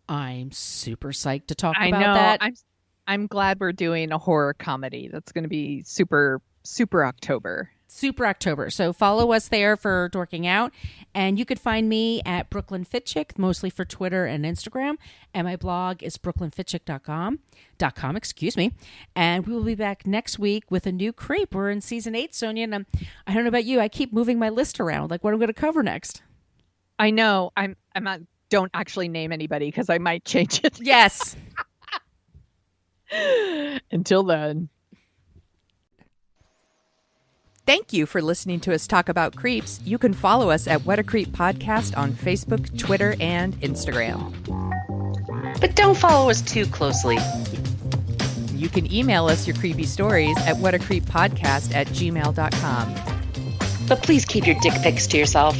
I'm super psyched to talk about that. I'm glad we're doing a horror comedy. That's going to be super, super October. Super October. So follow us there for Dorking Out. And you could find me at Brooklyn Fit Chick, mostly for Twitter and Instagram. And my blog is brooklynfitchick.com. And we will be back next week with a new creep. We're in season 8, Sonia. And I don't know about you. I keep moving my list around, like what I'm going to cover next. I know. I'm not don't actually name anybody because I might change it. Yes. Until then. Thank you for listening to us talk about creeps. You can follow us at What a Creep Podcast on Facebook, Twitter, and Instagram. But don't follow us too closely. You can email us your creepy stories at whatacreeppodcast@gmail.com. But please keep your dick pics to yourself.